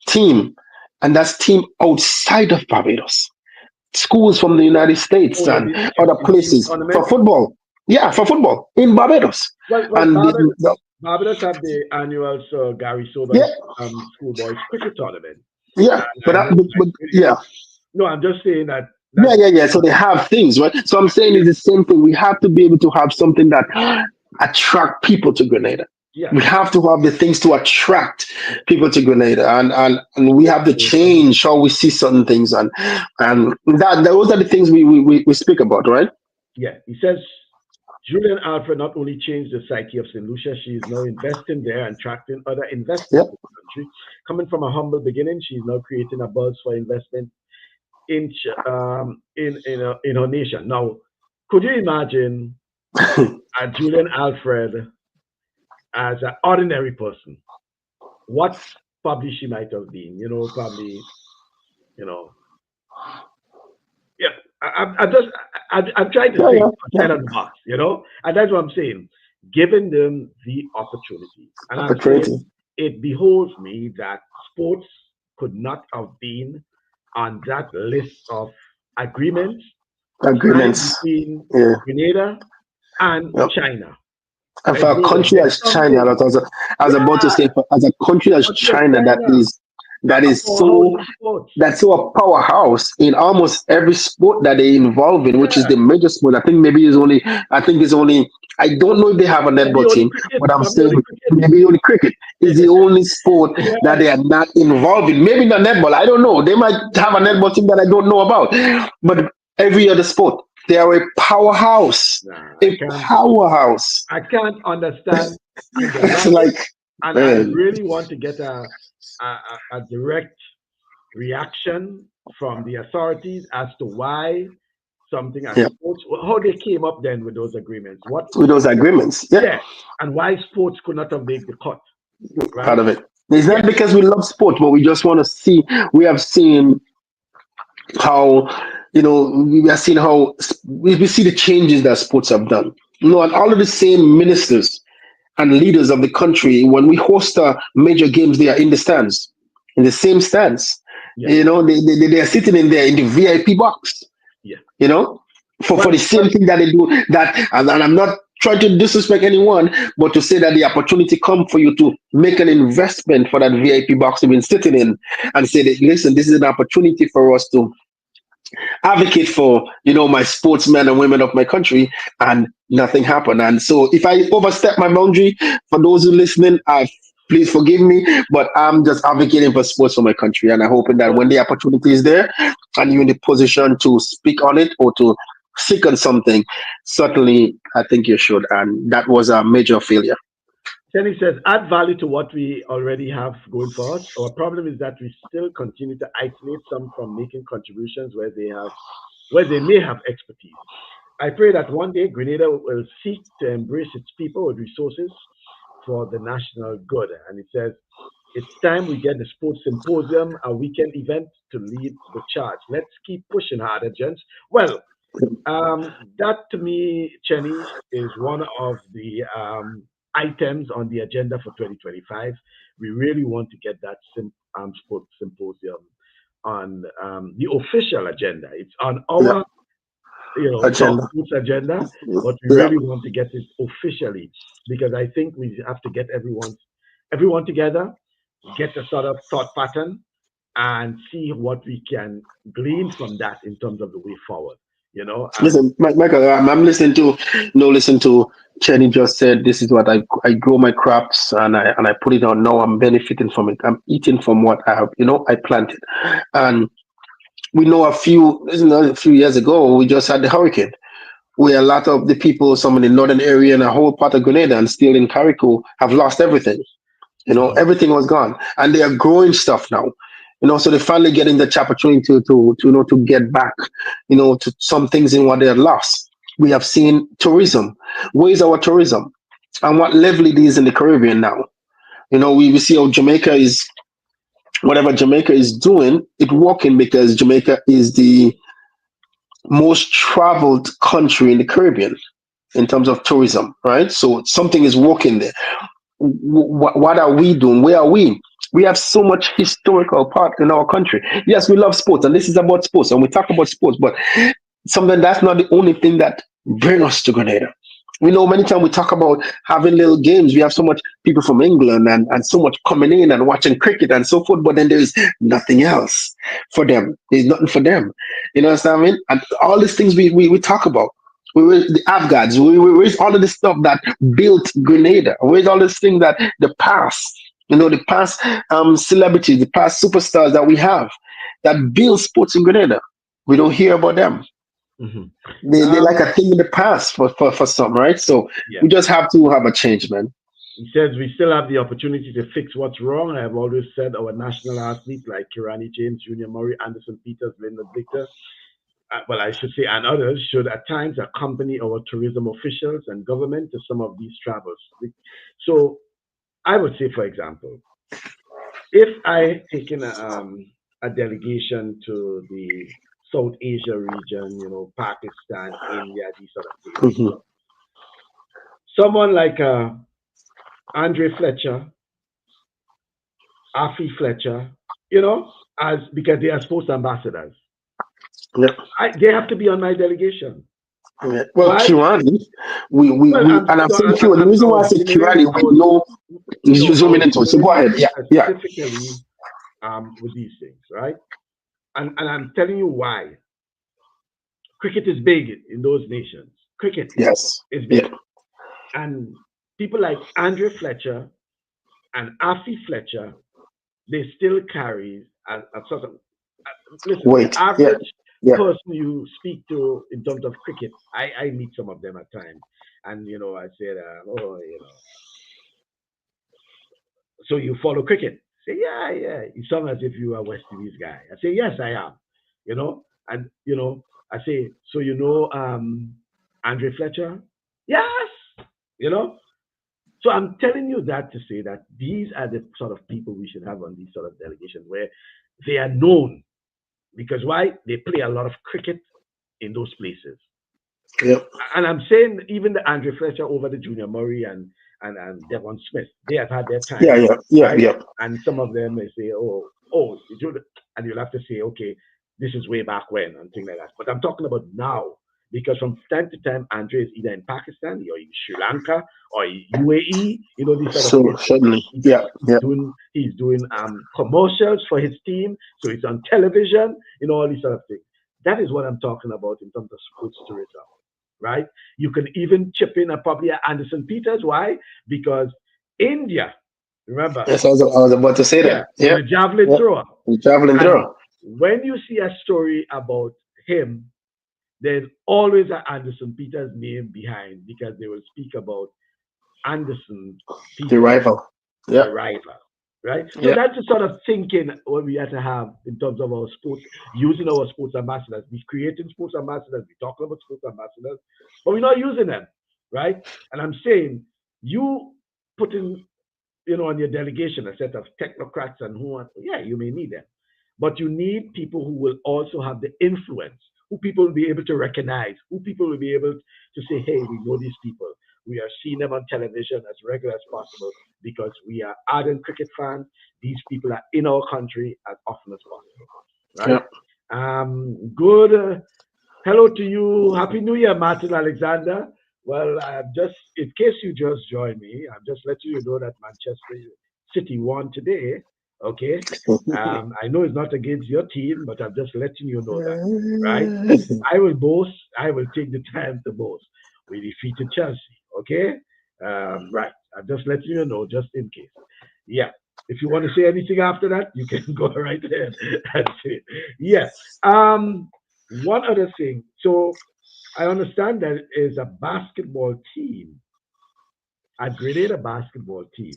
team, and that's team outside of Barbados. Schools from the United States oh, they and did other in team places for tournament. football. Yeah, for football in Barbados. Well, And Barbados have the annual Gary yeah, Sobers schoolboys cricket tournament, yeah, and but, I uh, know but, but yeah, no, I'm just saying that yeah, that's yeah, yeah. So they have things, right? So I'm saying it's the same thing. We have to be able to have something that attract people to Grenada. yeah, We have to have the things to attract people to Grenada, and we have to okay, change how we see certain things, and that those are the things we speak about, right? yeah. He says Julian Alfred not only changed the psyche of St. Lucia, she is now investing there and attracting other investors Yep. to the country. Coming from a humble beginning, she is now creating a buzz for investment in her nation. Now, could you imagine a Julian Alfred as an ordinary person? What probably she might have been, probably, you know, yeah. I'm just, I'm trying to Yeah, think yeah, yeah. outside of the box, and that's what I'm saying. Giving them the opportunity, and I'm Opportunity, saying it beholds me that sports could not have been on that list of agreements signed agreements. between Yeah. Grenada and Yep. China. And for a There's country there's as China, something, that was, I was about to yeah, say, as a country as country of China, that China. is that A is powerhouse so in sports. that's so a powerhouse in almost every sport that they involve in, which is Yeah. the major sport. I think it's only I don't know if they have a Maybe netball only team, cricket. but I'm Probably only saying cricket. maybe only cricket is the only sport that Yeah. they are not involved in. Maybe not netball. I don't know. They might have a netball team that I don't know about. But every other sport, they are a powerhouse. Nah, A powerhouse. I can't understand and the It's logic, like and I man, really want to get a direct reaction from the authorities as to why something as yeah, sports, how they came up then with those agreements. What, with those agreements. Yeah, yeah, and why sports could not have made the cut, part right? of it. It's not Yeah, because we love sport, but we just want to see. We have seen how we are seeing how we see the changes that sports have done. And all of the same ministers and leaders of the country, when we host major games, they are in the stands, in the same stands. yeah, They are sitting in there in the VIP box. yeah. You know, for the Well, same thing that they do. And I'm not trying to disrespect anyone, but to say that the opportunity come for you to make an investment for that VIP box you've been sitting in, and say that listen, this is an opportunity for us to advocate for my sportsmen and women of my country, and nothing happened. And so if I overstep my boundary, for those who listening, please forgive me, but I'm just advocating for sports for my country, and I'm hoping that when well, the opportunity is there and you're in the position to speak on it or to seek on something, certainly I think you should. And that was a major failure. then he says, add value to what we already have going for us. Our problem is that we still continue to isolate some from making contributions where they may have expertise. I pray that one day Grenada will seek to embrace its people with resources for the national good. And it says, it's time we get the sports symposium, a weekend event to lead the charge. Let's keep pushing harder, gents. Well, that to me, Chenny, is one of the items on the agenda for 2025. We really want to get that sports symposium on the official agenda. It's on Yeah, our top agenda. sports agenda, but we Yeah. really want to get it officially because I think we have to get everyone together, get a sort of thought pattern, and see what we can glean from that in terms of the way forward. And Listen, Michael, I'm listening to no listen to Chenny just said this is what I grow my crops and I put it on now. I'm benefiting from it. I'm eating from what I have I planted. And we know a few years ago we just had the hurricane where a lot of the people, some in the northern area and a whole part of Grenada and still in Carrico have lost everything. mhm, Everything was gone, and they are growing stuff now. So they're finally getting the opportunity to get back, to some things in what they had lost. We have seen tourism. Where is our tourism, and what level it is in the Caribbean now? We see how Jamaica is. Whatever Jamaica is doing, it working because Jamaica is the most traveled country in the Caribbean in terms of tourism, right? So something is working there. What are we doing? Where are we? We have so much historical part in our country. Yes, we love sports, and this is about sports, and we talk about sports, but something that's not the only thing that bring us to Grenada. We know many times we talk about having little games. We have so much people from England and so much coming in and watching cricket and so forth, but then there is nothing else for them. There's nothing for them. You know what I mean? And all these things we talk about. Where's the Afghans? Where's all of this stuff that built Grenada? Where's all this thing that the past, the past celebrities, the past superstars that we have that build sports in Grenada? We don't hear about them. mhm. They like Um, a thing in the past for some, right? So yeah. we just have to have a change, man. He says we still have the opportunity to fix what's wrong. I have always said our national athletes like Kirani James, Junior Murray, Anderson Peters, Lyndon Victor, well, I should say, and others should at times accompany our tourism officials and government to some of these travels. So I would say, for example, if I taken a delegation to the South Asia region, Pakistan, India, these sort of places, Hmm. someone like Andre Fletcher, Afi Fletcher, as because they are sports ambassadors, Yeah. they have to be on my delegation. Yeah. Well, Why? Kirani, Well, and I'm saying the I'm reason why I say zooming in Kirani, we out, know I you're zooming was into it. So zooming go in ahead. Yeah, yeah. specifically with these things, right? And I'm telling you why. Cricket is big in those nations. Cricket Yes. is Yeah. big. And people like Andre Fletcher and Afi Fletcher, they still carry a sort of, listen, the Wait. Yeah. average Yeah. person you speak to in terms of cricket, I meet some of them at times. And, I said, oh, so you follow cricket? Say, yeah, yeah. You sound as if you are a West Indies guy. I say, yes, I am. And I say, so Andre Fletcher? Yes. You know. So I'm telling you that to say that these are the sort of people we should have on these sort of delegations where they are known because why? They play a lot of cricket in those places. Yeah. And I'm saying even the Andre Fletcher over the Junior Murray and Devon Smith, they have had their Yeah. time, Yeah. Yeah. right? Yeah. And some of them may say, and you'll have to say, okay, this is way back when and things like that. But I'm talking about now because from time to time, Andre is either in Pakistan or in Sri Lanka or UAE, these sort of So places. certainly. He's, Yeah. he's Yeah. doing he's doing commercials for his team, so it's on television, all these sort of things. That is what I'm talking about in terms of sports tourism, right? You can even chip in probably a Anderson Peters. Why? Because India, remember, Yes, I was about to say yeah, that. with Yeah. a javelin Yeah. thrower. We're traveling And through. when you see a story about him, there's always an Anderson Peters name behind because they will speak about Anderson The Peters, rival. the Yeah. rival, right? So Yeah. that's the sort of thinking what we have to have in terms of our sports, using our sports ambassadors. We're creating sports ambassadors, we're talking about sports ambassadors, but we're not using them, right? And I'm saying you putting, on your delegation a set of technocrats and who are, yeah, you may need them, but you need people who will also have the influence, who people will be able to recognize, who people will be able to say, hey, we know these people. We are seeing them on television as regular as possible because we are ardent cricket fans. These people are in our country as often as possible, right? Yeah. Good. Hello to you. Happy New Year, Martin Alexander. Well, just in case you just joined me, I'm just letting you know that Manchester City won today. Okay. I know it's not against your team, but I'm just letting you know that, right? I will boast. I will take the time to boast. We defeated Chelsea. Okay. Right. I'm just letting you know, just in case. Yeah. If you want to say anything after that, you can go right ahead and say, yeah. One other thing. So I understand that it is a basketball team, a Grenada basketball team,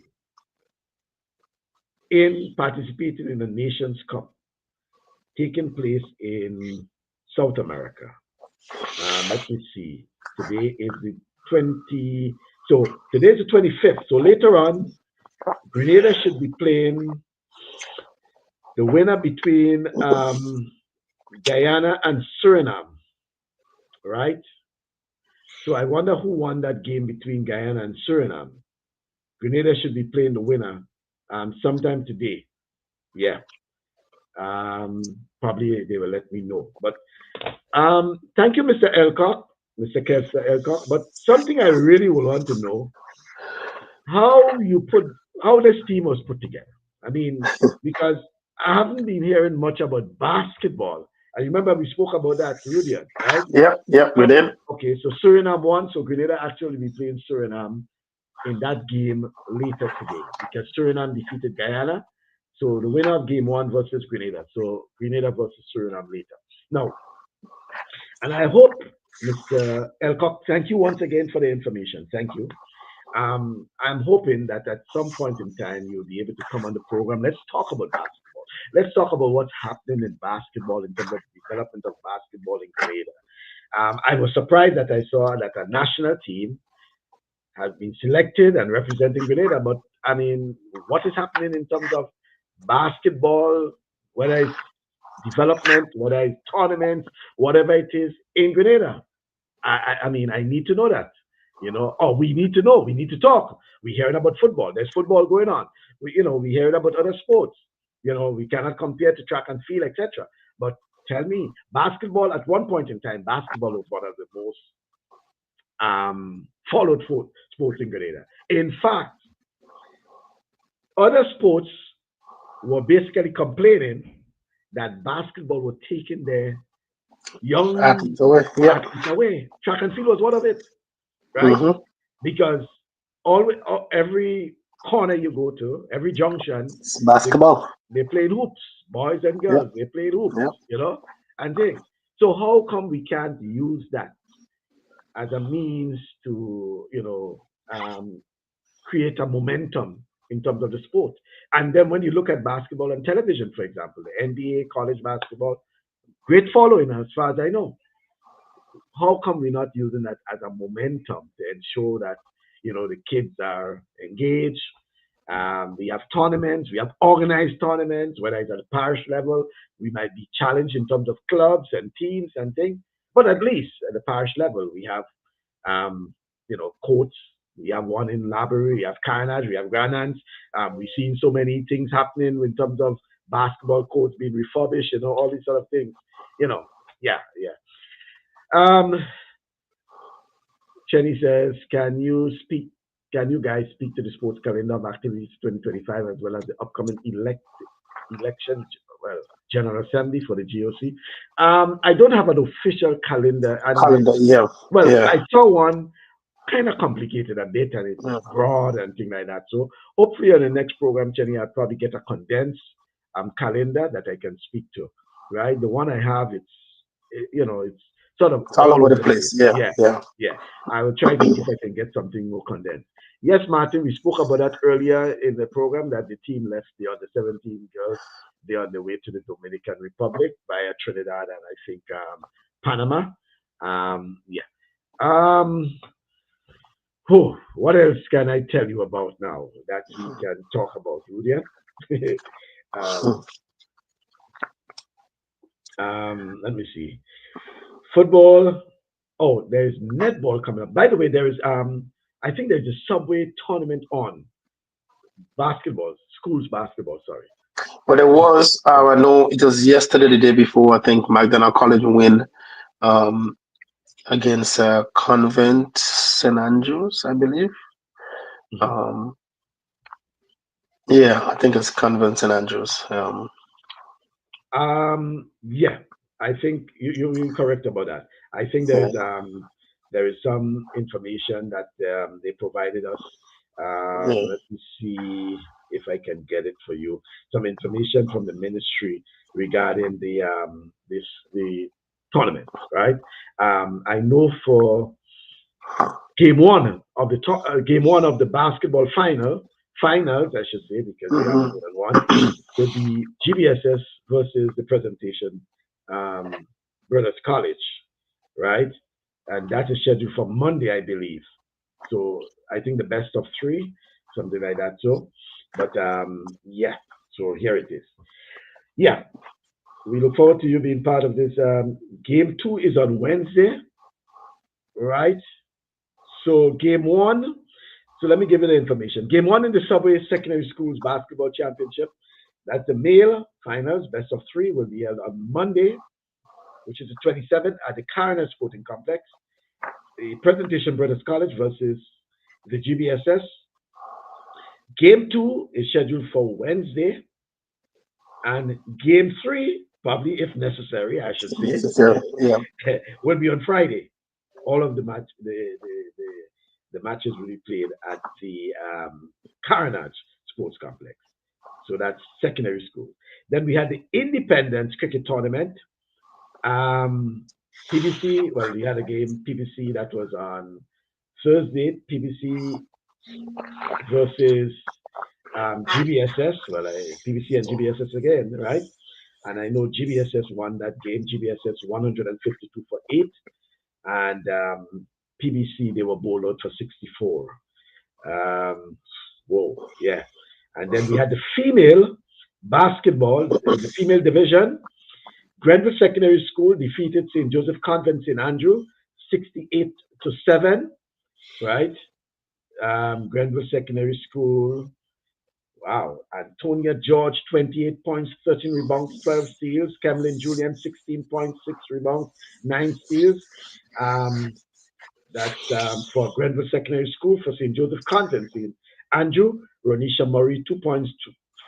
in participating in the Nations Cup taking place in South America. Let me see. Today is the 20. So today is the 25th. So later on, Grenada should be playing the winner between Guyana and Suriname, right? So I wonder who won that game between Guyana and Suriname. Grenada should be playing the winner sometime today. Yeah. Probably they will let me know. But thank you, Mr. Elcock, Mr. Kester Elcock. But something I really would want to know how you put how this team was put together. I mean, because I haven't been hearing much about basketball. I remember we spoke about that earlier, right? Yeah. Yeah. We But did. okay, so Suriname won, so Grenada actually be playing Suriname in that game later today because Suriname defeated Guyana. So the winner of game one versus Grenada. So Grenada versus Suriname later. Now, and I hope, Mr. Elcock, thank you once again for the information. Thank you. I'm hoping that at some point in time you'll be able to come on the program. Let's talk about basketball. Let's talk about what's happening in basketball in terms of the development of basketball in Grenada. I was surprised that I saw that a national team has been selected and representing Grenada. But I mean, what is happening in terms of basketball, whether it's development, whether it's tournaments, whatever it is in Grenada? I mean, I need to know that. Oh, we need to know. We need to talk. We're hearing about football. There's football going on. We hearing about other sports. We cannot compare to track and field, etc. But tell me, basketball at one point in time, basketball was one of the most followed sports in Grenada. In fact, other sports were basically complaining that basketball was taking their young Athletes away. Yep. athletes away. Track and field was one of it, right? Mm-hmm. Because always, every corner you go to, every junction, It's they, basketball. they played hoops, boys and Yep. girls, they played hoops, Yep. and things. So how come we can't use that as a means to, create a momentum in terms of the sport? And then when you look at basketball on television, for example, the NBA, college basketball, great following as far as I know. How come we're not using that as a momentum to ensure that the kids are engaged? We have tournaments, we have organized tournaments, whether it's at the parish level, we might be challenged in terms of clubs and teams and things, but at least at the parish level, we have courts. We have one in Library, we have Carnage, we have Granans. We've seen so many things happening in terms of basketball courts being refurbished, all these sort of things. You know, yeah, yeah. Um, Chenny says, can you guys speak to the sports calendar of activities 2025 as well as the upcoming election, well, General Assembly for the GOC? I don't have an official calendar, and Calendar. Yeah. well, Yeah. I saw one kind of complicated a bit, and it's Mm-hmm. broad and things like that. So hopefully on the next program, Chenny, I'll probably get a condensed calendar that I can speak to. Right, the one I have, it's sort of It's all all over over the the place. place. Yeah. Yeah, Yeah. yeah. I will try to see if I can get something more condensed. Yes, Martin, we spoke about that earlier in the program that the team left the under 17 girls. They're on the way to the Dominican Republic via Trinidad and I think Panama. Yeah. Um, what else can I tell you about now that we can talk about, Rudia? um, Let me see. Football. Oh, there's netball coming up. By the way, there is I think there's a subway tournament on basketball, schools basketball. Sorry. But there was, I know it was yesterday, the day before, I think McDonald College win um, against Convent St. Andrews, I believe. Mhm. Um, yeah, I think it's Convent St. Andrews. Yeah, I think you're correct about that. I think Yeah, there is some information that they provided us. yeah. Let me see if I can get it for you. Some information from the ministry regarding the tournament, right? I know for game one of the basketball finals, I should say, because we have Hmm. more than one, will be GBSS versus the presentation um, Brothers College, right? And that is scheduled for Monday, I believe. So I think the best of three, something like that. So, but yeah. So here it is. Yeah, we look forward to you being part of this. Game two is on Wednesday, right? So game one. So let me give you the information. Game one in the Subway Secondary Schools Basketball Championship. That's the male finals. Best of three will be held on Monday, which is the 27th at the Coroner Sporting Complex. The Presentation Brothers College versus the GBSS. Game two is scheduled for Wednesday, and game three, probably if necessary, I should Necessary. Yeah. say, will be on Friday. All of the matches will be played at the Carnage Sports Complex. So that's secondary school. Then we had the Independence Cricket Tournament. Um, PBC, well, we had a game, PBC, that was on Thursday, PBC versus GBSS. Well, PBC and GBSS again, right? And I know GBSS won that game. GBSS 152 for 8. And PBC, they were bowled out for 64. Whoa, yeah. And then we had the female basketball in the female division. Grenville Secondary School defeated St. Joseph Convent St. Andrew 68 to 7, right? Grenville Secondary School. Wow. Antonia George, 28 points, 13 rebounds, 12 steals. Kemlyn Julian, 16 points, 6 rebounds, 9 steals. Um, That's for Grenville Secondary School for St. Joseph Convent. St. Andrew, Ronisha Murray, 2 points,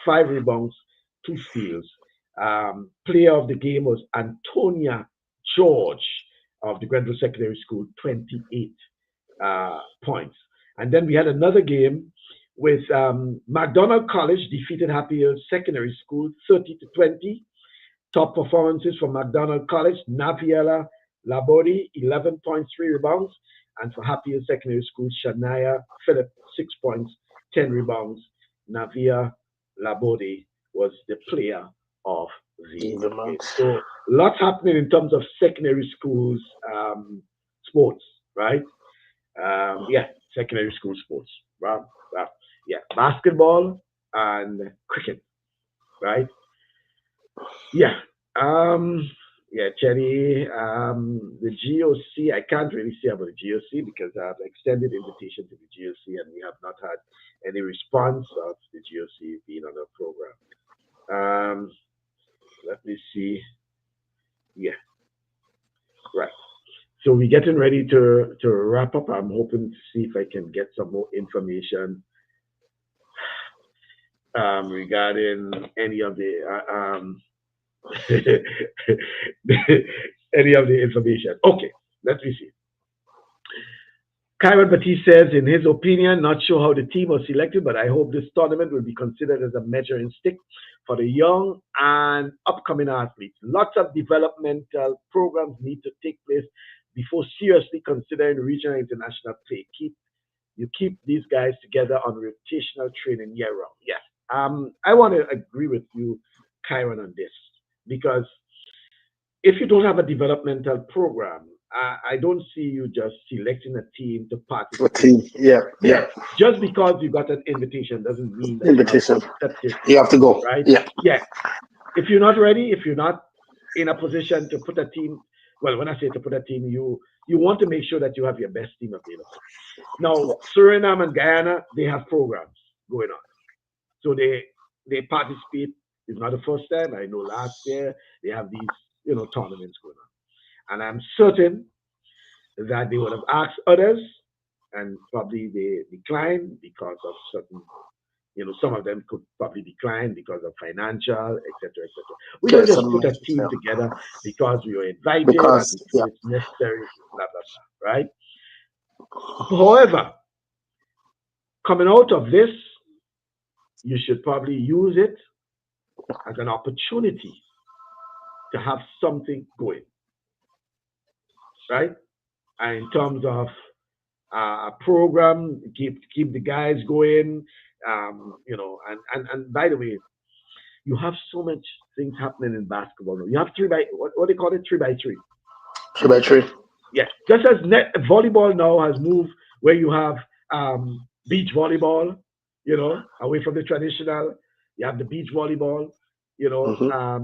5 rebounds, 2 steals. Player of the game was Antonia George of the Grenada Secondary School, 28 points. And then we had another game with McDonald College defeated Happy Hill Secondary School 30-20. Top performances from McDonald College, Naviela Labori, 11.3 rebounds. And for Happy Hill Secondary School, Shania Phillip, 6 points, 10 rebounds. Navia Labori was the player of the game. So lots happening in terms of secondary schools sports, right? Secondary school sports. Right? Yeah, basketball and cricket, right? Yeah. Chetty, the GOC, I can't really say about the GOC because I've extended invitation to the GOC and we have not had any response of the GOC being on the program. Let me see. Yeah, right. So we're getting ready to wrap up. I'm hoping to see if I can get some more information regarding any of the any of the information. Okay, let me see. Kyron Batiste says, in his opinion, not sure how the team was selected, but I hope this tournament will be considered as a measuring stick for the young and upcoming athletes. Lots of developmental programs need to take place before seriously considering regional and international play. You keep these guys together on rotational training year round. Yes. I want to agree with you, Kyron, on this because if you don't have a developmental program, I don't see you just selecting a team to participate. A team, yeah. Just because you got an invitation doesn't mean that you have to go, right? Yeah. If you're not ready, if you're not in a position to put a team, well, when I say to put a team, you want to make sure that you have your best team available. Now, Suriname and Guyana, they have programs going on, so they participate. It's not the first time. I know last year they have these tournaments going on. And I'm certain that they would have asked others and probably they declined because of certain, some of them could probably decline because of financial, etc., etc. We don't just put a team together because we were invited because it's necessary, blah, blah, blah, right? However, coming out of this, you should probably use it as an opportunity to have something going. Right? And in terms of a program, keep the guys going, and by the way, you have so much things happening in basketball now. You have what they call it 3x3. 3x3. Yeah, just as volleyball now has moved where you have beach volleyball, away from the traditional. You have the beach volleyball,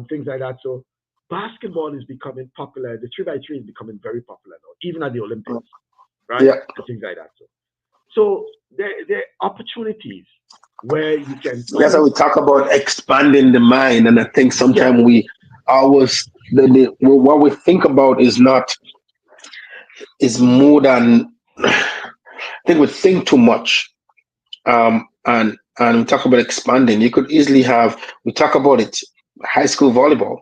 things like that. So basketball is becoming popular. The 3x3 is becoming very popular now, even at the Olympics, right? Yeah. And things like that. So there are opportunities where you can. That's how we talk about expanding the mind, and I think sometimes we always what we think about is more than I think we think too much, and we talk about expanding. You could easily we talk about it. High school volleyball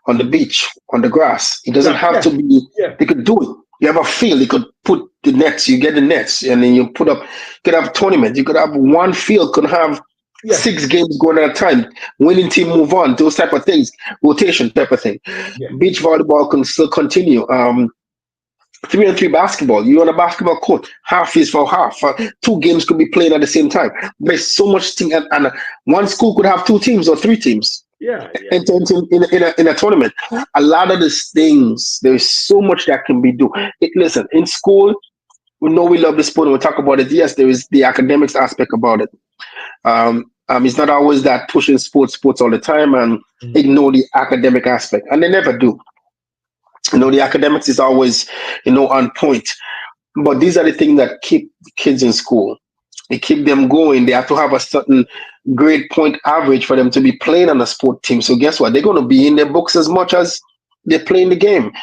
on the beach, on the grass. It doesn't have to be. They could do it. You have a field. You could put the nets. You get the nets, and then you could have a tournament. You could have one field. Could have 6 games going at a time. Winning team move on. Those type of things. Rotation type of thing. Beach volleyball can still continue. 3-on-3 basketball. You're on a basketball court. Half is for half. 2 games could be played at the same time. There's so much thing, and one school could have 2 teams or 3 teams. In a tournament. A lot of these things, there's so much that can be done. Listen, in school, we know we love the sport and we talk about it. Yes, there is the academics aspect about it. It's not always that pushing sports all the time and ignore the academic aspect, and they never do. The academics is always, on point. But these are the things that keep kids in school. They keep them going. They have to have a certain grade point average for them to be playing on a sport team. So guess what? They're going to be in their books as much as they're playing the game.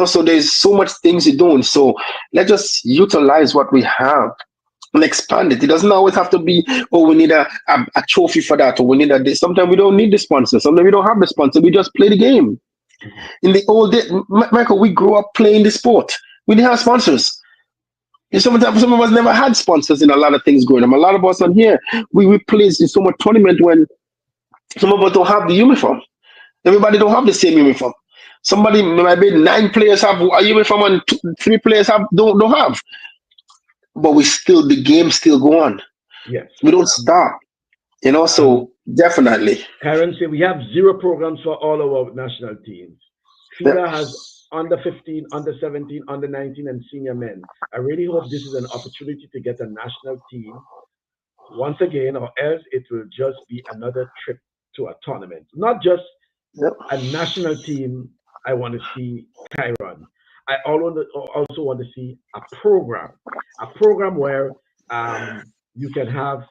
So there's so much things you're doing. So let's just utilize what we have and expand it. It doesn't always have to be, oh, we need a trophy for that, or we need a this. Sometimes we don't need the sponsor. Sometimes we don't have the sponsor. We just play the game. Mhm. In the old days, Michael, we grew up playing the sport. We didn't have sponsors. And some of us never had sponsors in a lot of things growing up. A lot of us on here, we played in so much tournament when some of us don't have the uniform. Everybody don't have the same uniform. Somebody maybe 9 players have a uniform and 3 players don't have. But we still the game still go on. Yes. We don't stop. Um, So definitely. Karen said we have zero programs for all our national teams. Yeah. FIBA has under 15, under 17, under 19, and senior men. I really hope this is an opportunity to get a national team once again, or else it will just be another trip to a tournament. Not just Yep. a national team I want to see Kyron. I also want to see a program where you can have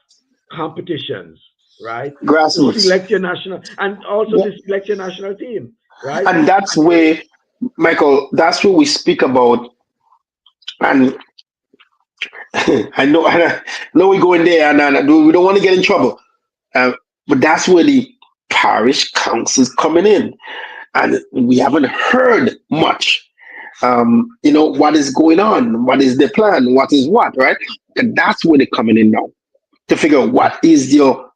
competitions, right? To Grassroots. select your national and also Yeah. to select your national team, right? And that's where, Michael, that's what we speak about. And I know we go in there and we don't want to get in trouble. But that's where the parish councils coming in. And we haven't heard much. What is going on? What is the plan? What is what, right? And that's where they're coming in now to figure out what is your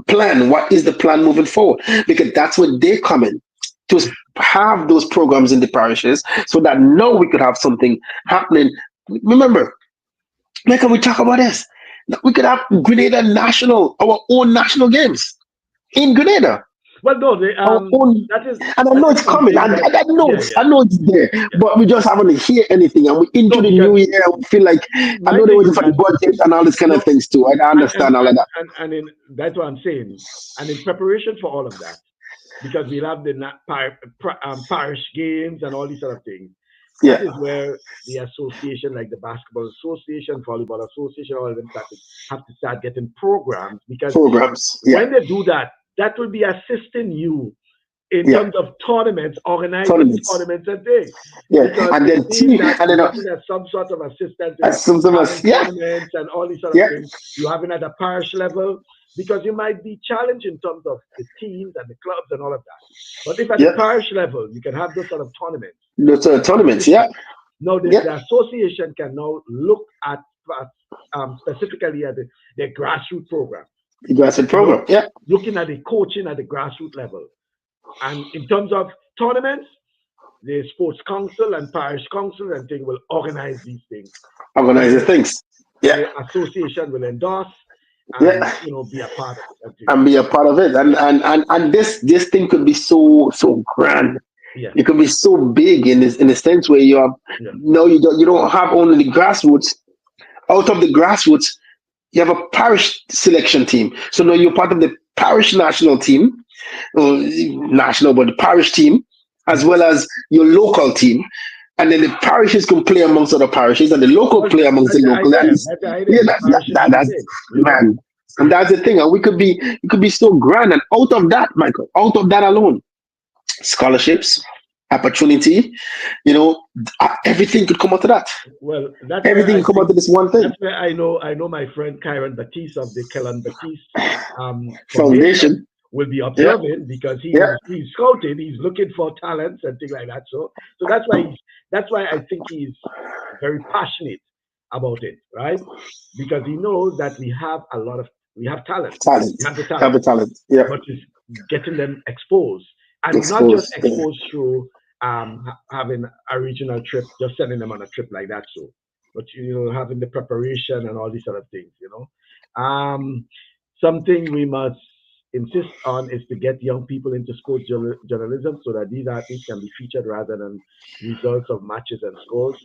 plan? What is the plan moving forward? Because that's where they come in to have those programs in the parishes so that now we could have something happening. Remember, like we talk about this, we could have Grenada national, our own national games in Grenada. Well, no, Our own, that is and I that know is it's coming, something and that yeah, I know it's there, yeah. but we just haven't hear anything, and we into No, the because new year, we feel like I my know they're thing waiting is for the that budget and all this kind of no, things too. I understand all of that. and in that's what I'm saying. And in preparation for all of that, because we'll have the parish games and all these sort of things. That Yeah, is where the association, like the basketball association, volleyball association, all of them have to start getting programs because programs. Yeah, when they do that, that will be assisting you in yeah, terms of tournaments, organizing tournaments. tournaments and things. Yeah, Because and it then seems team, that and then working as some sort of assistant in some of us. having Yeah, tournaments and all these sort of yeah, things, you having at a parish level, because you might be challenged in terms of the teams and the clubs and all of that. But if at the yeah. parish level, you can have those sort of tournaments, Those tournaments. Yeah, competitions. Now, yeah. the association can now look at specifically at the grassroots program, The grassroots you program. know, Yeah, looking at the coaching at the grassroots level. And in terms of tournaments, the sports council and parish council and thing will organize these things, organize the where things. Yeah, the association will endorse and yeah. be a part of it and thing. And be a part of it. And this thing could be so grand. Yeah, It could be so big in the sense where you have yeah. no, you don't have only the grassroots. Out of the grassroots, you have a parish selection team. So now you're part of the parish national team, national, but the parish team, as Mhm. well as your local team. And then the parishes can play amongst other parishes, and the local Well, play amongst that's the the local. And idea. That's the idea. yeah, The parishes do the that's same. man, and that's the thing. And it could be so grand. And out of that, Michael, out of that alone, scholarships, opportunity, you know, everything could come out of that. Well, that's where Everything I come out think of this one thing. that's where I know my friend Kyron Batiste of the Kellan Batiste Foundation Foundation. will be Yeah, observing because yeah, he's scouting, he's looking for talents and things like that. So that's why I think he's very passionate about it, right? Because he knows that we have talent, talent. we have the Have the talent, talent. Yeah, but it's getting them exposed and not just exposed. Yeah. exposed through having a regional trip, just sending them on a trip like that. So, but having the preparation and all these other things. Something we must insist on is to get young people into sports journalism so that these athletes can be featured rather than results of matches and scores.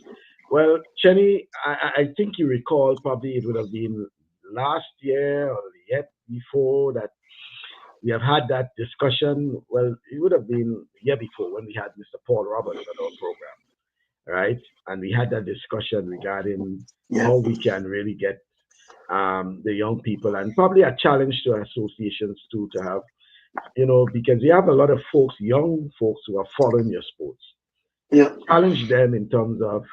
Well, Chenny, I think you recall probably it would have been last year or the year before that we have had that discussion. Well, it would have been the year before when we had Mr. Paul Roberts on our program, right? And we had that discussion regarding Yeah. how we can really get the young people and probably a challenge to associations too to have, because we have a lot of folks, young folks who are following your sports. Yeah. Challenge them in terms of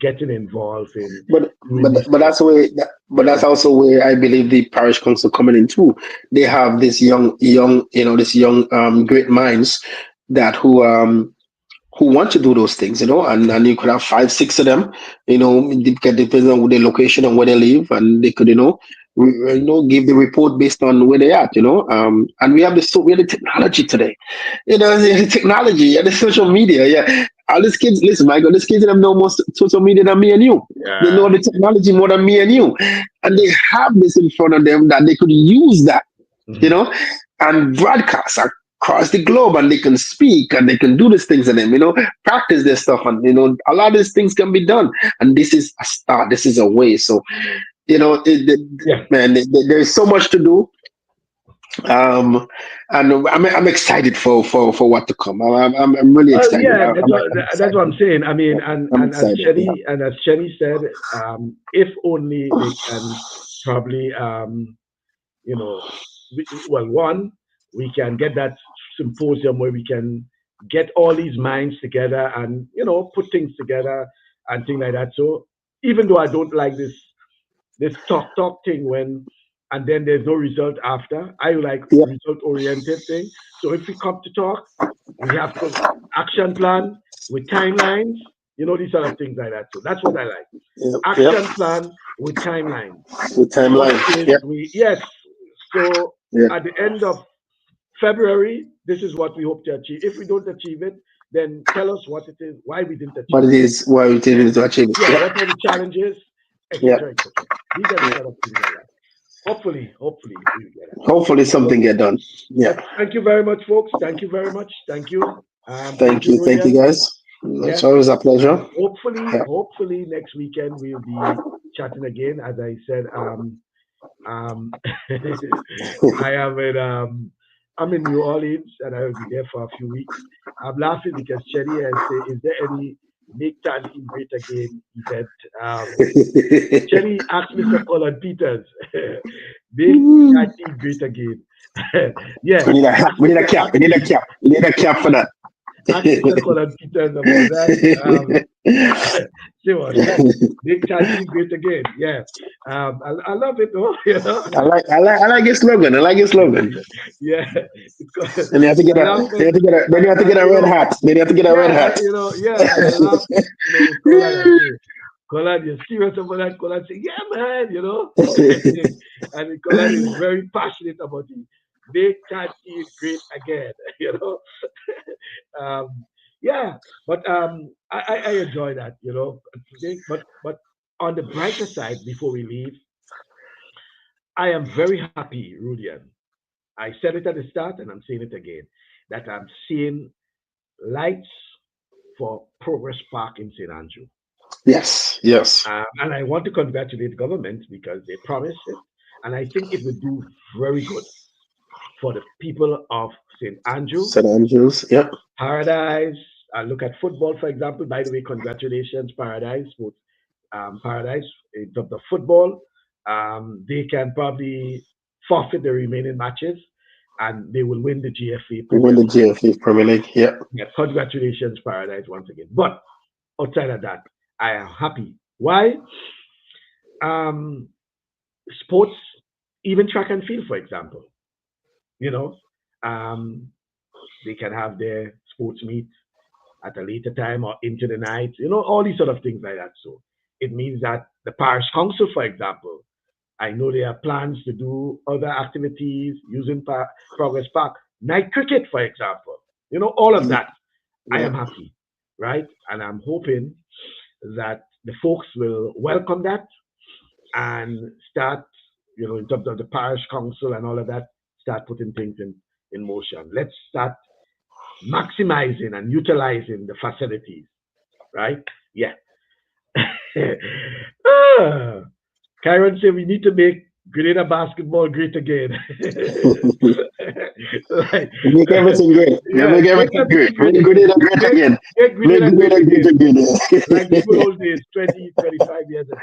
getting involved in But doing these but sort of that's the things. way. but that's also where I believe the parish council coming in too. They have this this young great minds that who want to do those things, and you could have five, six of them, depending on the location and where they live, and they could, give the report based on where they at, and we have the technology today, the technology and the social media, yeah. All these kids, listen, Michael, these kids have know more social media than me and you. They know Yeah. the technology more than me and you, and they Yeah. have this in front of them that they could use that, you Mhm. know, and broadcast across the globe, and they can speak and they can do these things and them, practice their stuff, and a lot of these things can be done. And this is a start. This is a way. So Yeah. man, there's so much to do. Um, and I'm excited for what to come. I'm really Well, excited. yeah, I'm that's what excited. I'm saying. I mean, Yeah, I'm as excited. Yeah. Chenny said, if only they can probably you know, well, one, we can get that symposium where we can get all these minds together and put things together and things like that. So even though I don't like this talk thing when and then there's no result after, I like Yeah. result oriented thing. So if we come to talk, we have to action plan with timelines, these sort of things like that. So that's what I like. Yep. Yep. Action plan with timelines. The What timeline. is Yep. we yes. So Yeah. at the end of February, this is what we hope to achieve. If we don't achieve it, then tell us what it is, why we didn't What achieve it it. is, why we Yeah, did to achieve it. yeah. Yep. What are the challenges, Yep. etc., etc. These are the sort of things I like. Hopefully, we'll get it. Hopefully something get done. But Yeah. thank you very much, folks. Thank you very much. Thank Thank you, you. Thank you, Rulian. guys. Yeah, It's always a and pleasure. hopefully, Yeah. hopefully next weekend we'll be chatting again. As I said, I am in I'm in New Orleans and I will be there for a few weeks. I'm laughing because Cherry has said, "Is there any Make Tanty Great Again event?" Cherry asked Mr. Colin Peters, "Make Tanty Great Again." Yeah, We need a hat. We need a cap. We need a cap. We need a cap for that. ask Mr. Colin Peters about that. See what? Make Tanty Great Again. Yeah, I love it though. I like his slogan. I like his slogan. Yeah, because And you have to get I a, laugh you have when to get a, then you have to get a red hat. Then you have to get a red yeah, hat. yeah, and I laugh, with Colin and say, Colin, you're serious about that? Colin say, yeah, man. And Colin is very passionate about it. Make Tati great again, you know. Yeah, but I enjoy that, But on the brighter side, before we leave, I am very happy, Rudian. I said it at the start, and I'm saying it again, that I'm seeing lights for Progress Park in St. Andrew. Yes. Yes. And I want to congratulate the government because they promised it. And I think it would do very good for the people of St. Andrew, St. Andrews. Yep. Paradise. Look at football, for example. By the way, congratulations, Paradise, Paradise in terms of football. They can probably forfeit the remaining matches and they will win the GFA We win Premier the League. GFA Premier League. Yep. Yeah, congratulations, Paradise, once again. But outside of that, I am happy. Why? Um, Sports, even track and field, for example, you know, um, they can have their sports meet at a later time or into the night, all these sort of things like that. So it means that the parish council, for example, I know there are plans to do other activities using Progress Park, night cricket, for example, all of that. I Yeah. am happy, right? And I'm hoping that the folks will welcome that and start, in terms of the parish council and all of that, start putting things in motion. Let's start maximizing and utilizing the facilities, right? Yeah. Ah, Kyron said we need to make Grenada basketball great again. Like, Make everything great. Yeah, yeah, make make everything great. everything great Make again. Grenada great Make, again. make Make Grenada great Grenada great again. Like the good again. old days, 20, 25 years ago.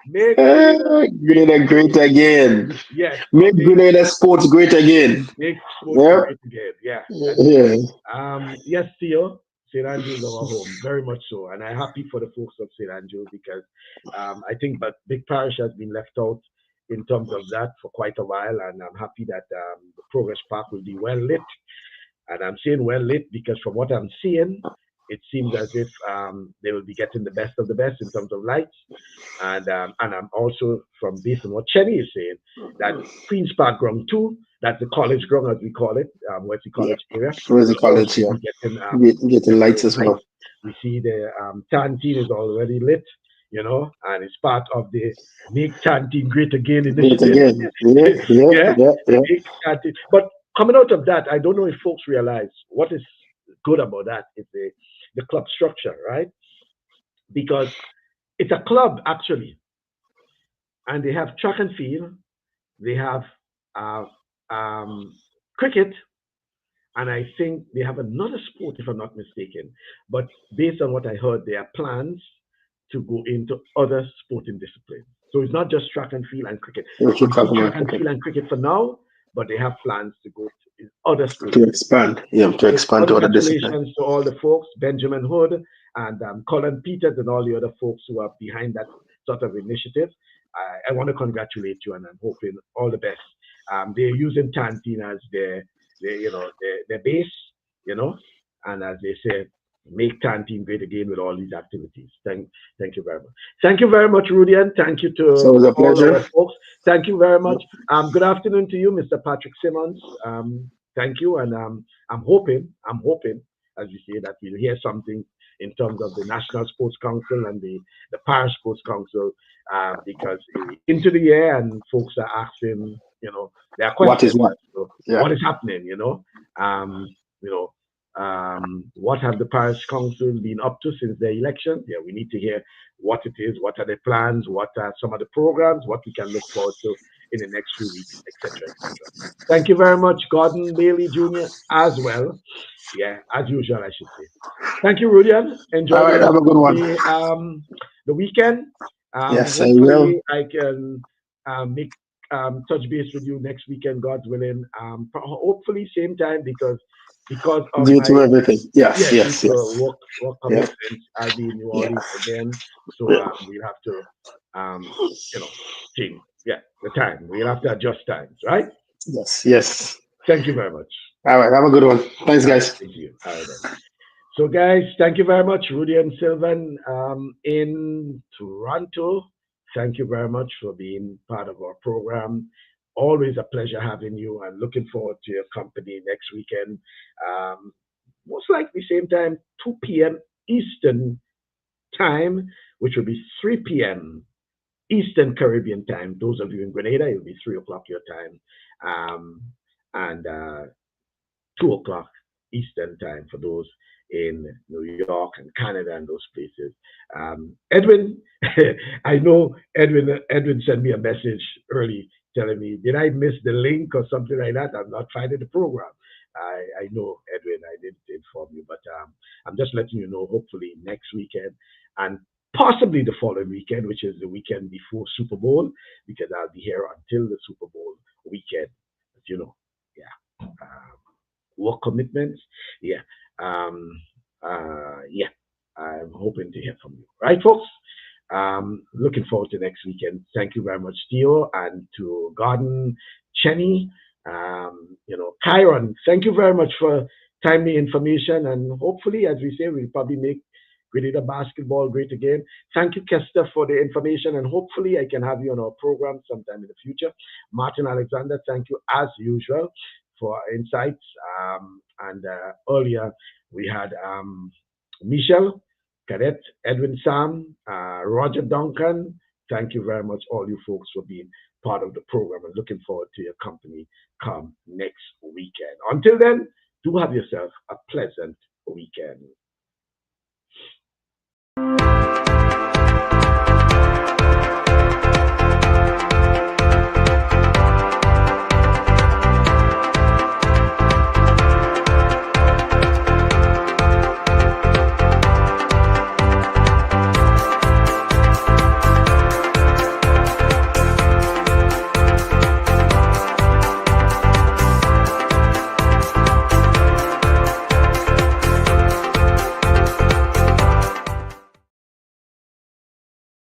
Make Grenada great Grenada great again. again. Yes, or Make Grenada sports great again. make sports Yep. great again. Yeah, that's it. Yeah. Yes, Theo. St. Andrew is our home, very much so. And I'm happy for the folks of St. Andrew because I think but Big Parish has been left out in terms of that for quite a while. And I'm happy that the Progress Park will be well lit. And I'm saying well lit because from what I'm seeing, it seems as if they will be getting the best of the best in terms of lights. And I'm also from based on what Chenny is saying that Queens Park Ground 2, that's the college ground as we call it, Wesley Yeah. College area, Where's the will college? also Yeah. be getting Getting lights as lights. well. We see the Tantine is already lit, and it's part of the Make Tantine Great Again Great initiative. again. Yeah, yeah, Yeah, yeah, the yeah. Make Tantine. But coming out of that, I don't know if folks realize what is good about that is the club structure, right? Because it's a club actually, and they have track and field, they have uh, um, cricket, and I think they have another sport, if I'm not mistaken. But based on what I heard, there are plans to go into other sporting disciplines. So it's not just track and field and cricket. We So should we talk see about track and cricket field and cricket for now, but they have plans to go to other to sporting disciplines. expand. Yeah, to So expand to other discipline. congratulations to all the folks, Benjamin Hood and Colin Peters and all the other folks who are behind that sort of initiative. I want to congratulate you and I'm hoping all the best. They're using Tantine as their base, you know, and as they say, make Tantine great again with all these activities. Thank you very much. Thank you very much, Rudy, and thank you So it to was a all pleasure. our folks. Thank you very much. Good afternoon to you, Mr. Patrick Simmons. Thank you, and I'm hoping, as you say, that we'll hear something in terms of the National Sports Council and the Parish Sports Council, because into the year and folks are asking, there are What is questions what? as to Yeah. what is happening, you know, what have the parish council been up to since the election? Yeah, we need to hear what it is, what are the plans, what are some of the programs, what we can look forward to in the next few weeks, etc., etc. Thank you very much, Gordon Bailey Jr. as well. Yeah, as usual, I should say. Thank you, Rudian. All Enjoy the right. rest Have a good of one. the weekend. Yes, I will. Hopefully, I can make touch base with you next weekend, God's willing. Hopefully, same time because of Due my to everything. Yes, yeah due yes, to yes. work Yeah, commitments. I'll be in New yeah, Orleans again, so yeah. we'll have to um, you know change the time. We'll have to adjust times, right? Yes, yes. Thank you very much. All right. Have a good one. Thanks, All right, guys. thank you. All right then. So, guys, thank you very much, Rudy and Sylvan in Toronto. Thank you very much for being part of our program. Always a pleasure having you and looking forward to your company next weekend. Um, Most likely, same time, 2 p.m. Eastern time, which will be 3 p.m. Eastern Caribbean time. Those of you in Grenada, it'll be 3 o'clock your time. Um, and 2 o'clock Eastern time for those in New York and Canada and those places. Edwin, I know Edwin sent me a message early telling me, did I miss the link or something like that? I'm not finding the program. I know, Edwin, I didn't inform you, but I'm just letting you know, hopefully next weekend and possibly the following weekend, which is the weekend before Super Bowl, because I'll be here until the Super Bowl weekend, as you know. Yeah. Work commitments. Yeah. Um, yeah. I'm hoping to hear from you. Right, folks? Looking forward to next weekend. Thank you very much, Theo, and to Gordon, Chenny, Kyron. Thank you very much for timely information. And hopefully, as we say, we'll probably make Grenada basketball great again. Thank you, Kester, for the information. And hopefully, I can have you on our program sometime in the future. Martin Alexander, thank you as usual for our insights. And earlier, we had Michelle, Cadet, Edwin Sam, Roger Duncan. Thank you very much, all you folks, for being part of the program and looking forward to your company come next weekend. Until then, do have yourself a pleasant weekend.